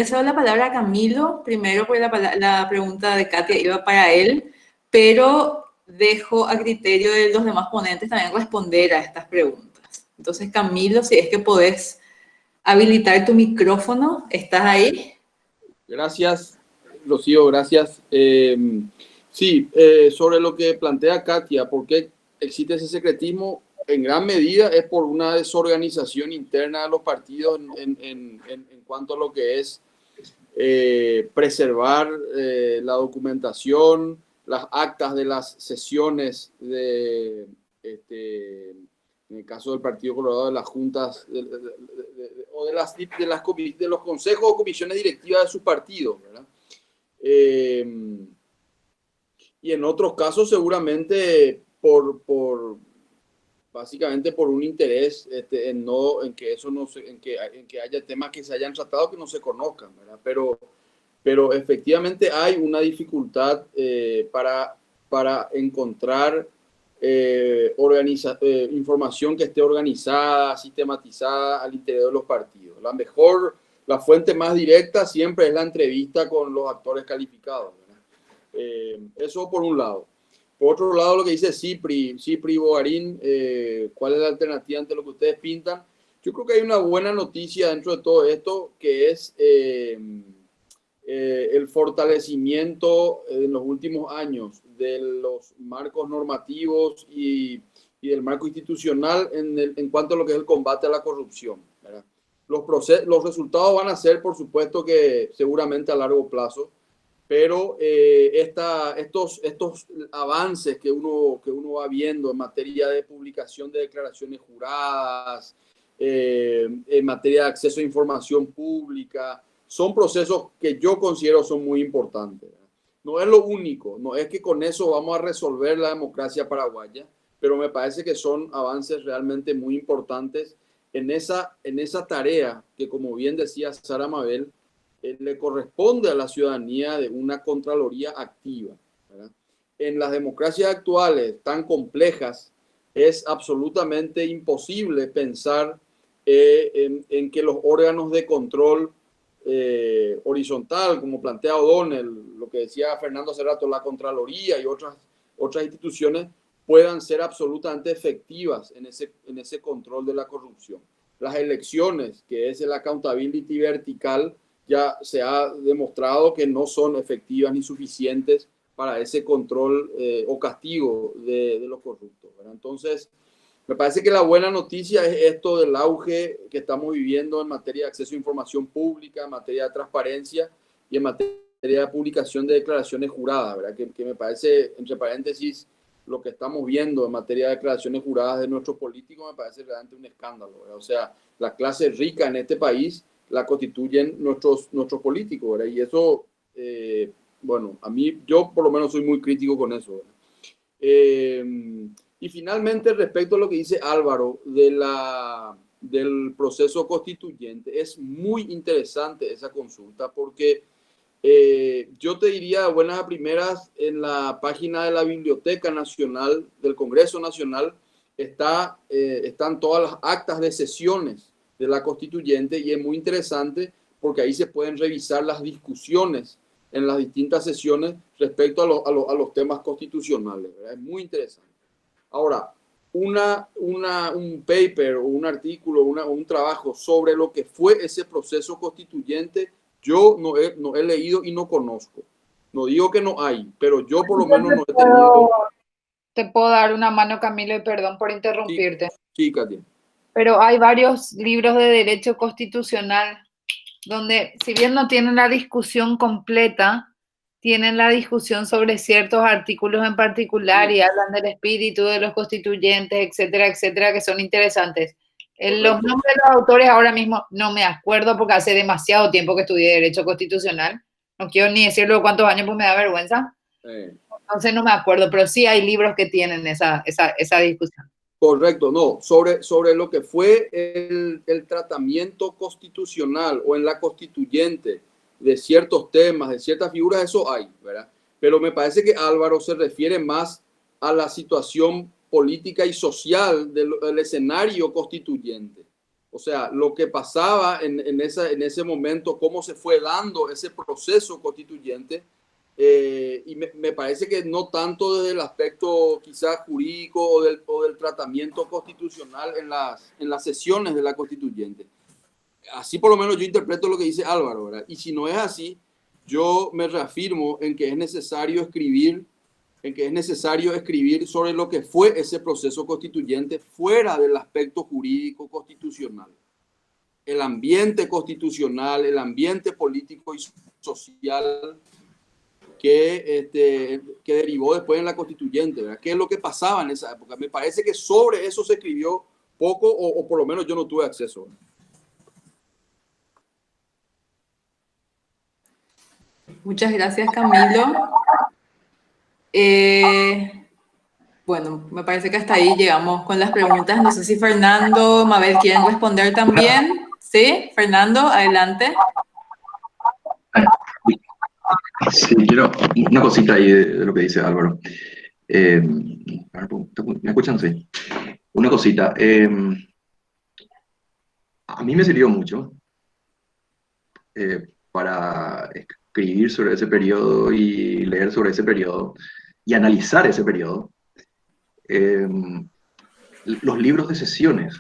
cedo la palabra a Camilo, primero porque la pregunta de Katia iba para él, pero dejo a criterio de los demás ponentes también responder a estas preguntas. Entonces, Camilo, si es que podés habilitar tu micrófono, ¿estás ahí? Gracias, Rocío, gracias. Sobre lo que plantea Katia, ¿por qué existe ese secretismo? En gran medida es por una desorganización interna de los partidos en cuanto a lo que es preservar la documentación, las actas de las sesiones en el caso del Partido Colorado, de las juntas o de los consejos o comisiones directivas de sus partidos, ¿verdad? Y en otros casos seguramente básicamente por un interés en que haya temas que se hayan tratado que no se conozcan, ¿verdad? Pero efectivamente hay una dificultad para encontrar información que esté organizada, sistematizada al interior de los partidos. La fuente más directa siempre es la entrevista con los actores calificados, ¿verdad? Eso por un lado. Por otro lado, lo que dice Cipri Bogarín, ¿cuál es la alternativa ante lo que ustedes pintan? Yo creo que hay una buena noticia dentro de todo esto, que es el fortalecimiento en los últimos años de los marcos normativos y del marco institucional en cuanto a lo que es el combate a la corrupción, ¿verdad? Los resultados van a ser, por supuesto, que seguramente a largo plazo, pero estos avances que uno va viendo en materia de publicación de declaraciones juradas, en materia de acceso a información pública, son procesos que yo considero son muy importantes. No es lo único, no es que con eso vamos a resolver la democracia paraguaya, pero me parece que son avances realmente muy importantes en esa tarea que, como bien decía Sara Mabel, le corresponde a la ciudadanía de una Contraloría activa, ¿verdad? en las democracias actuales tan complejas es absolutamente imposible pensar en que los órganos de control horizontal, como plantea O'Donnell, lo que decía Fernando hace rato, la Contraloría y otras instituciones, puedan ser absolutamente efectivas en ese control de la corrupción. Las elecciones, que es el accountability vertical, ya se ha demostrado que no son efectivas ni suficientes para ese control o castigo de los corruptos, ¿verdad? Entonces, me parece que la buena noticia es esto del auge que estamos viviendo en materia de acceso a información pública, en materia de transparencia y en materia de publicación de declaraciones juradas, ¿verdad? Que me parece, entre paréntesis, lo que estamos viendo en materia de declaraciones juradas de nuestros políticos me parece realmente un escándalo, ¿verdad? O sea, la clase rica en este país la constituyen nuestros políticos, ¿verdad? Y eso, bueno, a mí, yo por lo menos soy muy crítico con eso, ¿verdad? Y finalmente, respecto a lo que dice Álvaro del proceso constituyente, es muy interesante esa consulta porque yo te diría, buenas a primeras, en la página de la Biblioteca Nacional del Congreso Nacional están todas las actas de sesiones de la constituyente y es muy interesante porque ahí se pueden revisar las discusiones en las distintas sesiones respecto a los temas constitucionales, ¿verdad? Es muy interesante. Ahora, un paper o un artículo, un trabajo sobre lo que fue ese proceso constituyente, yo no he leído y no conozco. No digo que no hay, pero yo por lo menos no he tenido. Te puedo dar una mano, Camilo, y perdón por interrumpirte. Sí, Katia. Pero hay varios libros de derecho constitucional donde, si bien no tienen la discusión completa, tienen la discusión sobre ciertos artículos en particular y hablan del espíritu de los constituyentes, etcétera, etcétera, que son interesantes. Los nombres de los autores ahora mismo no me acuerdo porque hace demasiado tiempo que estudié Derecho Constitucional. No quiero ni decirlo cuántos años porque me da vergüenza. Entonces no me acuerdo, pero sí hay libros que tienen esa discusión. Correcto, no, sobre lo que fue el tratamiento constitucional o en la constituyente de ciertos temas, de ciertas figuras, eso hay, ¿verdad? Pero me parece que Álvaro se refiere más a la situación política y social del escenario constituyente. O sea, lo que pasaba en ese momento, cómo se fue dando ese proceso constituyente, y me parece que no tanto desde el aspecto quizás jurídico o del tratamiento constitucional en las sesiones de la constituyente. Así por lo menos yo interpreto lo que dice Álvaro, ¿verdad? Y si no es así, yo me reafirmo en que es necesario escribir sobre lo que fue ese proceso constituyente fuera del aspecto jurídico constitucional. El ambiente constitucional, el ambiente político y social que derivó después en la constituyente, ¿verdad? ¿Qué es lo que pasaba en esa época? Me parece que sobre eso se escribió poco o por lo menos yo no tuve acceso. Muchas gracias, Camilo. Bueno, me parece que hasta ahí llegamos con las preguntas. No sé si Fernando, Mabel quieren responder también. ¿Sí? Fernando, adelante. Sí, quiero una cosita ahí de lo que dice Álvaro. ¿Me escuchan? Sí. Una cosita. A mí me sirvió mucho para escribir sobre ese periodo y leer sobre ese periodo y analizar ese periodo. Los libros de sesiones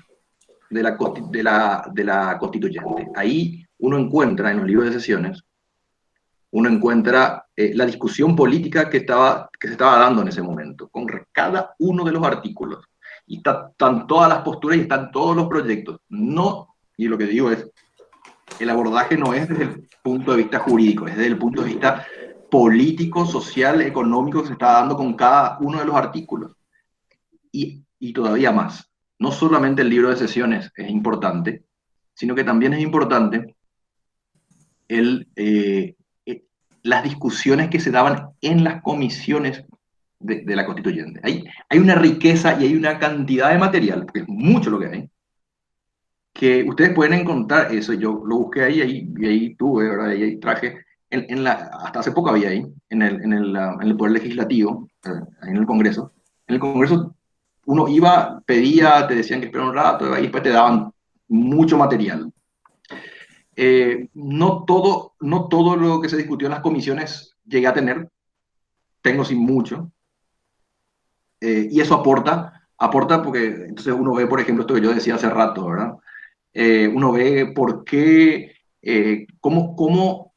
de la constituyente. Ahí uno encuentra, en los libros de sesiones, uno encuentra la discusión política que se estaba dando en ese momento, con cada uno de los artículos. Y están todas las posturas y están todos los proyectos. No, y lo que digo es, el abordaje no es desde el punto de vista jurídico, es desde el punto de vista político, social, económico que se está dando con cada uno de los artículos. Y todavía más. No solamente el libro de sesiones es importante, sino que también es importante las discusiones que se daban en las comisiones de la constituyente. Hay una riqueza y hay una cantidad de material, porque es mucho lo que hay, que ustedes pueden encontrar eso. Yo lo busqué ahí tuve, ¿verdad? Ahí traje hasta hace poco había ahí, en el Poder Legislativo, ahí en el Congreso. En el Congreso uno iba, pedía, te decían que espera un rato, y después te daban mucho material. No todo lo que se discutió en las comisiones llegué a tener, tengo sí mucho, y eso aporta porque entonces uno ve, por ejemplo, esto que yo decía hace rato, ¿verdad? Uno ve por qué, cómo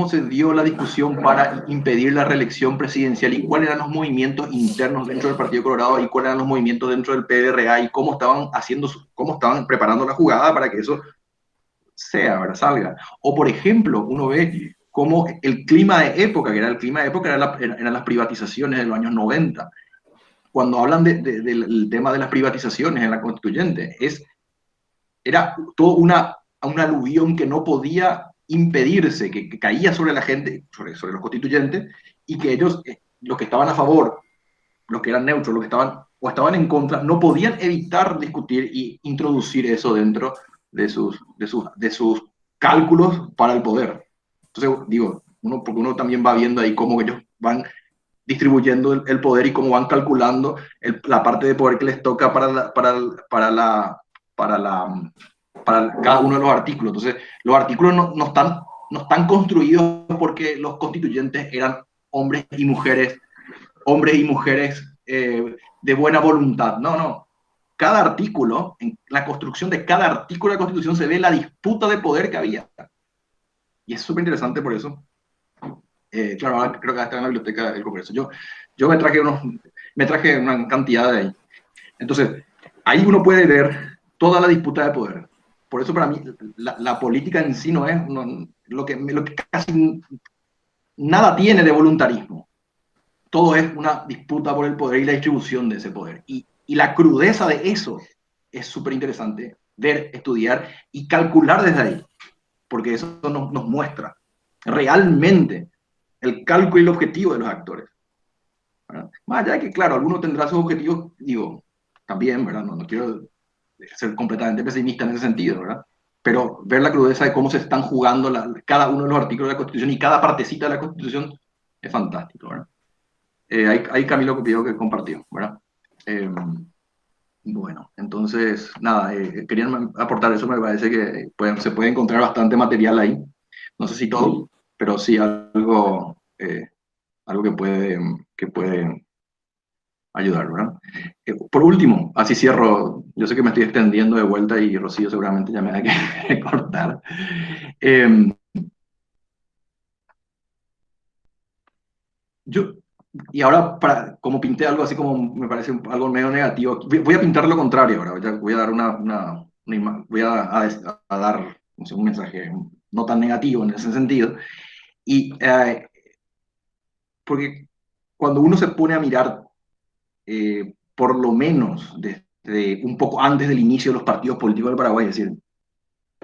se dio la discusión para impedir la reelección presidencial y cuáles eran los movimientos internos dentro del Partido Colorado y cuáles eran los movimientos dentro del PDRA y cómo estaban preparando la jugada para que eso sea, ¿verdad? Salga. O, por ejemplo, uno ve cómo el clima de época, que era el clima de época, eran las privatizaciones de los años 90. Cuando hablan del tema de las privatizaciones en la constituyente, era toda una aluvión que no podía impedirse, que caía sobre la gente, sobre los constituyentes, y que ellos, los que estaban a favor, los que eran neutros, los que estaban en contra, no podían evitar discutir y introducir eso dentro de sus cálculos para el poder. Entonces, digo, porque uno también va viendo ahí cómo ellos van distribuyendo el poder y cómo van calculando la parte de poder que les toca para cada uno de los artículos. Entonces, los artículos no están construidos porque los constituyentes eran hombres y mujeres de buena voluntad. No. Cada artículo, en la construcción de cada artículo de la Constitución se ve la disputa de poder que había. Y es súper interesante por eso. Claro, ahora creo que está en la biblioteca del Congreso. Yo me traje una cantidad de ahí. Entonces, ahí uno puede ver toda la disputa de poder. Por eso para mí la política en sí no es lo que casi nada tiene de voluntarismo. Todo es una disputa por el poder y la distribución de ese poder. Y la crudeza de eso es súper interesante ver, estudiar y calcular desde ahí. Porque eso nos muestra realmente el cálculo y el objetivo de los actores, ¿verdad? Más allá de que, claro, alguno tendrá sus objetivos, digo, también, ¿verdad? No quiero ser completamente pesimista en ese sentido, ¿verdad? Pero ver la crudeza de cómo se están jugando cada uno de los artículos de la Constitución y cada partecita de la Constitución es fantástico, ¿verdad? Hay Camilo Cupido que compartió, ¿verdad? Bueno, entonces, nada, querían aportar eso, me parece que se puede encontrar bastante material ahí. No sé si todo, pero sí algo que puede ayudar, ¿verdad? Por último, así cierro, yo sé que me estoy extendiendo de vuelta y Rocío seguramente ya me da que cortar. Y ahora, como pinté algo así como me parece algo medio negativo, voy a pintar lo contrario ahora, voy a dar voy a dar no sé, un mensaje no tan negativo en ese sentido. Y porque cuando uno se pone a mirar, por lo menos desde un poco antes del inicio de los partidos políticos del Paraguay, es decir,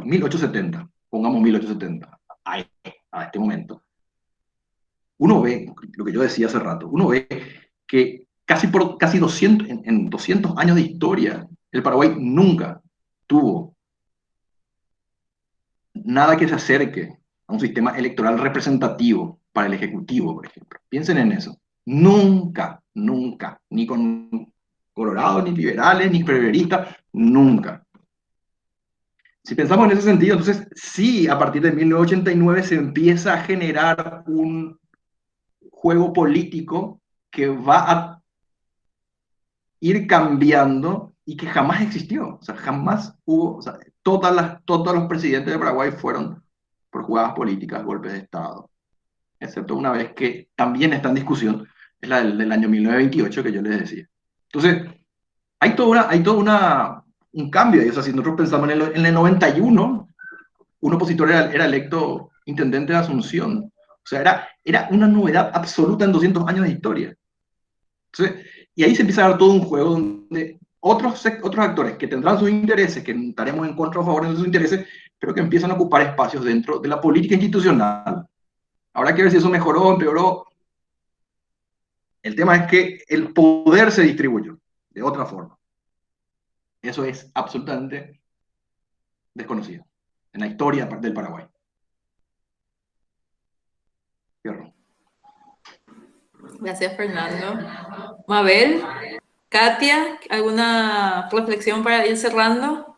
1870, pongamos 1870, a este momento, uno ve, lo que yo decía hace rato, uno ve que casi 200, en 200 años de historia, el Paraguay nunca tuvo nada que se acerque a un sistema electoral representativo para el Ejecutivo, por ejemplo. Piensen en eso. Nunca, ni con Colorado, ni liberales, ni preveristas, nunca. Si pensamos en ese sentido, entonces sí, a partir de 1989 se empieza a generar un juego político que va a ir cambiando y que jamás existió. O sea, jamás hubo, o sea, todos los presidentes de Paraguay fueron por jugadas políticas, golpes de Estado, excepto una vez que también está en discusión, es la del año 1928 que yo les decía. Entonces, hay un cambio. O sea, si nosotros pensamos en el 91, un opositor era electo intendente de Asunción. O sea, era una novedad absoluta en 200 años de historia. Entonces, y ahí se empieza a dar todo un juego donde otros actores que tendrán sus intereses, que estaremos en contra o a favor de sus intereses, pero que empiezan a ocupar espacios dentro de la política institucional. Habrá que ver si eso mejoró o empeoró. El tema es que el poder se distribuyó de otra forma. Eso es absolutamente desconocido en la historia del Paraguay. Cierro. Gracias, Fernando. Mabel, Katia, ¿alguna reflexión para ir cerrando?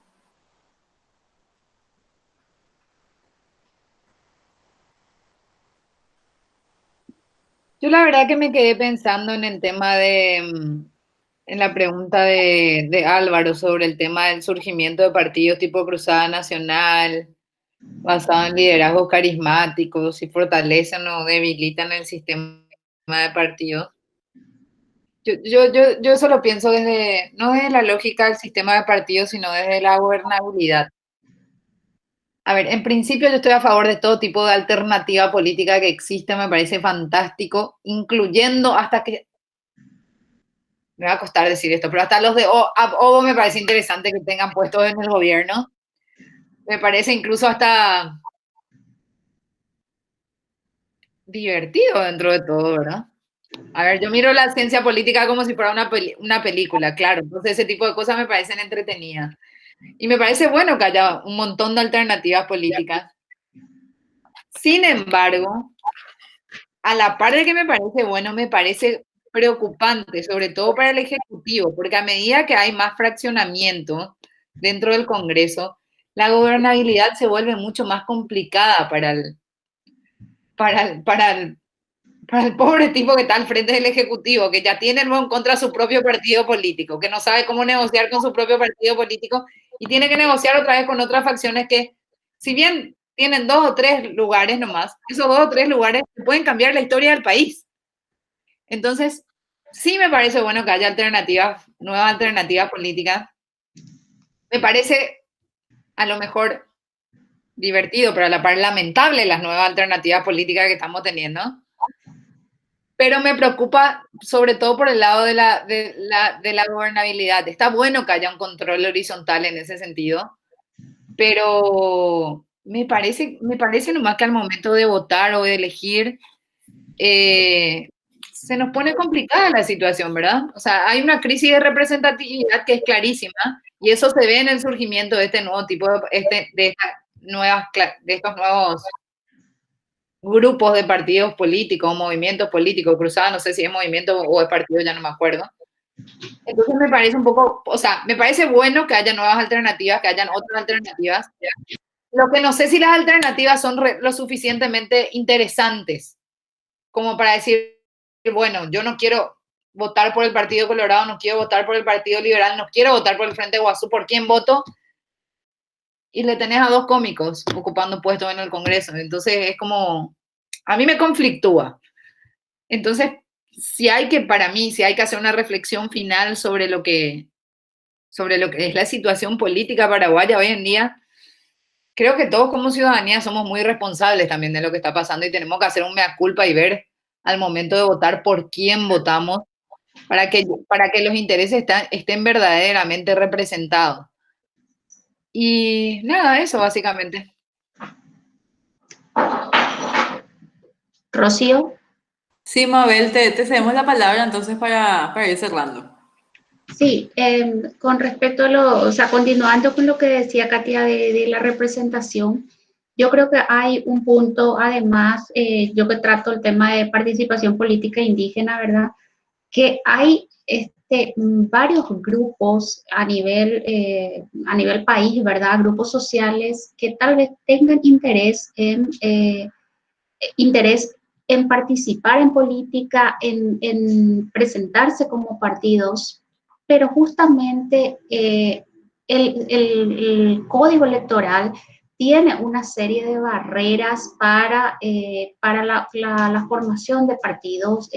Yo la verdad que me quedé pensando en el tema en la pregunta de Álvaro sobre el tema del surgimiento de partidos tipo Cruzada Nacional, basado en liderazgos carismáticos, si fortalecen o debilitan el sistema de partidos. Yo eso lo pienso no desde la lógica del sistema de partidos, sino desde la gobernabilidad. A ver, en principio yo estoy a favor de todo tipo de alternativa política que existe, me parece fantástico, incluyendo hasta que, me va a costar decir esto, pero hasta los de Ovo me parece interesante que tengan puestos en el gobierno. Me parece incluso hasta divertido dentro de todo, ¿verdad? A ver, yo miro la ciencia política como si fuera una película, claro, entonces ese tipo de cosas me parecen entretenidas. Y me parece bueno que haya un montón de alternativas políticas. Sin embargo, a la par de que me parece bueno, me parece preocupante, sobre todo para el Ejecutivo, porque a medida que hay más fraccionamiento dentro del Congreso, la gobernabilidad se vuelve mucho más complicada para el pobre tipo que está al frente del Ejecutivo, que ya tiene en contra su propio partido político, que no sabe cómo negociar con su propio partido político y tiene que negociar otra vez con otras facciones que, si bien tienen 2 o 3 lugares nomás, esos 2 o 3 lugares pueden cambiar la historia del país. Entonces, sí me parece bueno que haya nuevas alternativas políticas. Me parece a lo mejor divertido, pero a la par lamentable las nuevas alternativas políticas que estamos teniendo. Pero me preocupa sobre todo por el lado de la gobernabilidad. Está bueno que haya un control horizontal en ese sentido, pero me parece nomás que al momento de votar o de elegir, se nos pone complicada la situación, ¿verdad? O sea, hay una crisis de representatividad que es clarísima y eso se ve en el surgimiento de este nuevo tipo de estos nuevos grupos de partidos políticos, movimientos políticos, cruzados, no sé si es movimiento o es partido, ya no me acuerdo. Entonces me parece un poco, o sea, me parece bueno que haya nuevas alternativas, que hayan otras alternativas. Lo que no sé si las alternativas son lo suficientemente interesantes como para decir, bueno, yo no quiero votar por el Partido Colorado, no quiero votar por el Partido Liberal, no quiero votar por el Frente Guazú, ¿por quién voto? Y le tenés a 2 cómicos ocupando puestos en el Congreso. Entonces es como, a mí me conflictúa. Entonces, para mí, si hay que hacer una reflexión final sobre lo que es la situación política paraguaya hoy en día, creo que todos como ciudadanía somos muy responsables también de lo que está pasando y tenemos que hacer un mea culpa y ver al momento de votar por quién votamos para que los intereses estén verdaderamente representados. Y nada, eso básicamente. Rocío. Sí, Mabel, te cedemos la palabra entonces para ir cerrando. Sí, con respecto o sea, continuando con lo que decía Katia de la representación, yo creo que hay un punto, además, yo que trato el tema de participación política indígena, ¿verdad? Que hay varios grupos a nivel país, ¿verdad? Grupos sociales que tal vez tengan interés en participar en política, en presentarse como partidos, pero justamente el código electoral tiene una serie de barreras para la formación de partidos,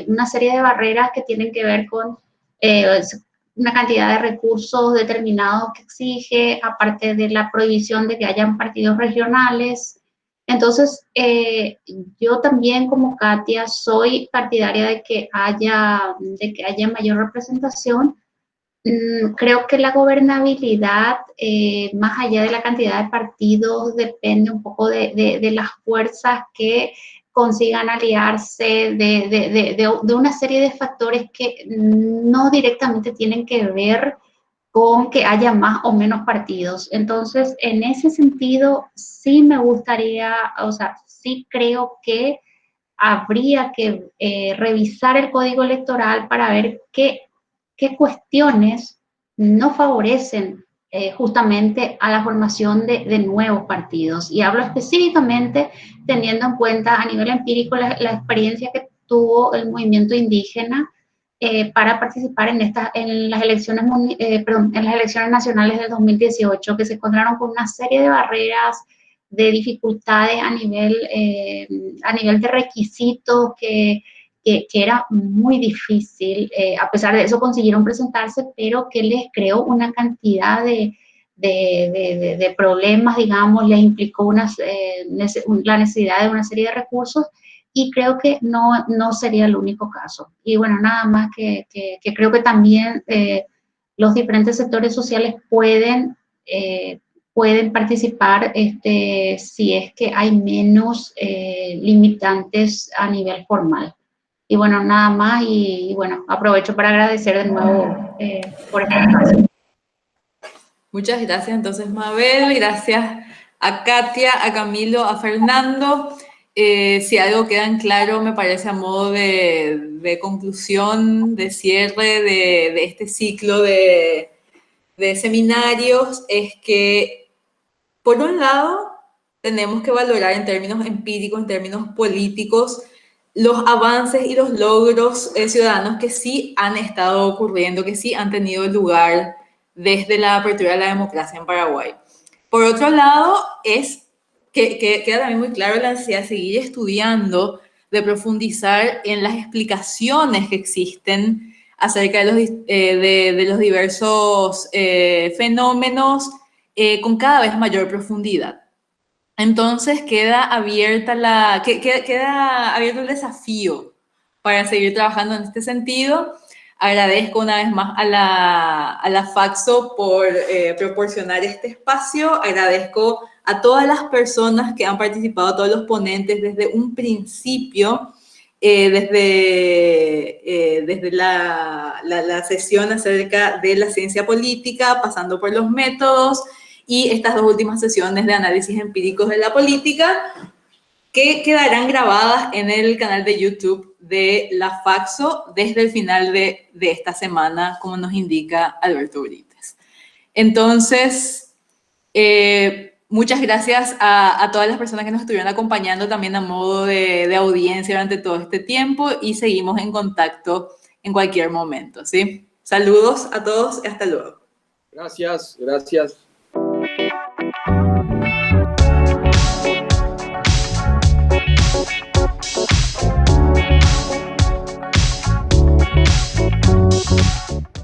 una serie de barreras que tienen que ver con una cantidad de recursos determinados que exige, aparte de la prohibición de que hayan partidos regionales. Entonces, yo también como Katia soy partidaria de que haya mayor representación. Creo que la gobernabilidad, más allá de la cantidad de partidos, depende un poco de las fuerzas que consigan aliarse, de una serie de factores que no directamente tienen que ver con que haya más o menos partidos. Entonces, en ese sentido, sí me gustaría, o sea, sí creo que habría que revisar el código electoral para ver qué cuestiones no favorecen justamente a la formación de nuevos partidos. Y hablo específicamente teniendo en cuenta a nivel empírico la experiencia que tuvo el movimiento indígena para participar en las elecciones nacionales del 2018, que se encontraron con una serie de barreras, de dificultades a nivel de requisitos que era muy difícil. A pesar de eso consiguieron presentarse, pero que les creó una cantidad de problemas, digamos, les implicó la necesidad de una serie de recursos, y creo que no sería el único caso. Y bueno, nada más que creo que también los diferentes sectores sociales pueden participar si es que hay menos limitantes a nivel formal. Y bueno, nada más, y bueno, aprovecho para agradecer de nuevo por este espacio. Muchas gracias entonces, Mabel, gracias a Katia, a Camilo, a Fernando. Si algo queda en claro, me parece a modo de conclusión, de cierre de este ciclo de seminarios, es que, por un lado, tenemos que valorar en términos empíricos, en términos políticos, los avances y los logros ciudadanos que sí han estado ocurriendo, que sí han tenido lugar desde la apertura de la democracia en Paraguay. Por otro lado, queda también muy claro la necesidad de seguir estudiando, de profundizar en las explicaciones que existen acerca de los diversos fenómenos con cada vez mayor profundidad. Entonces queda abierto el desafío para seguir trabajando en este sentido. Agradezco una vez más a la Faxo por proporcionar este espacio. Agradezco a todas las personas que han participado, a todos los ponentes desde un principio, desde la sesión acerca de la ciencia política, pasando por los métodos, y estas dos últimas sesiones de análisis empíricos de la política, que quedarán grabadas en el canal de YouTube de la Faxo desde el final de esta semana, como nos indica Alberto Brites. Entonces, muchas gracias a todas las personas que nos estuvieron acompañando también a modo de audiencia durante todo este tiempo, y seguimos en contacto en cualquier momento, ¿sí? Saludos a todos y hasta luego. Gracias.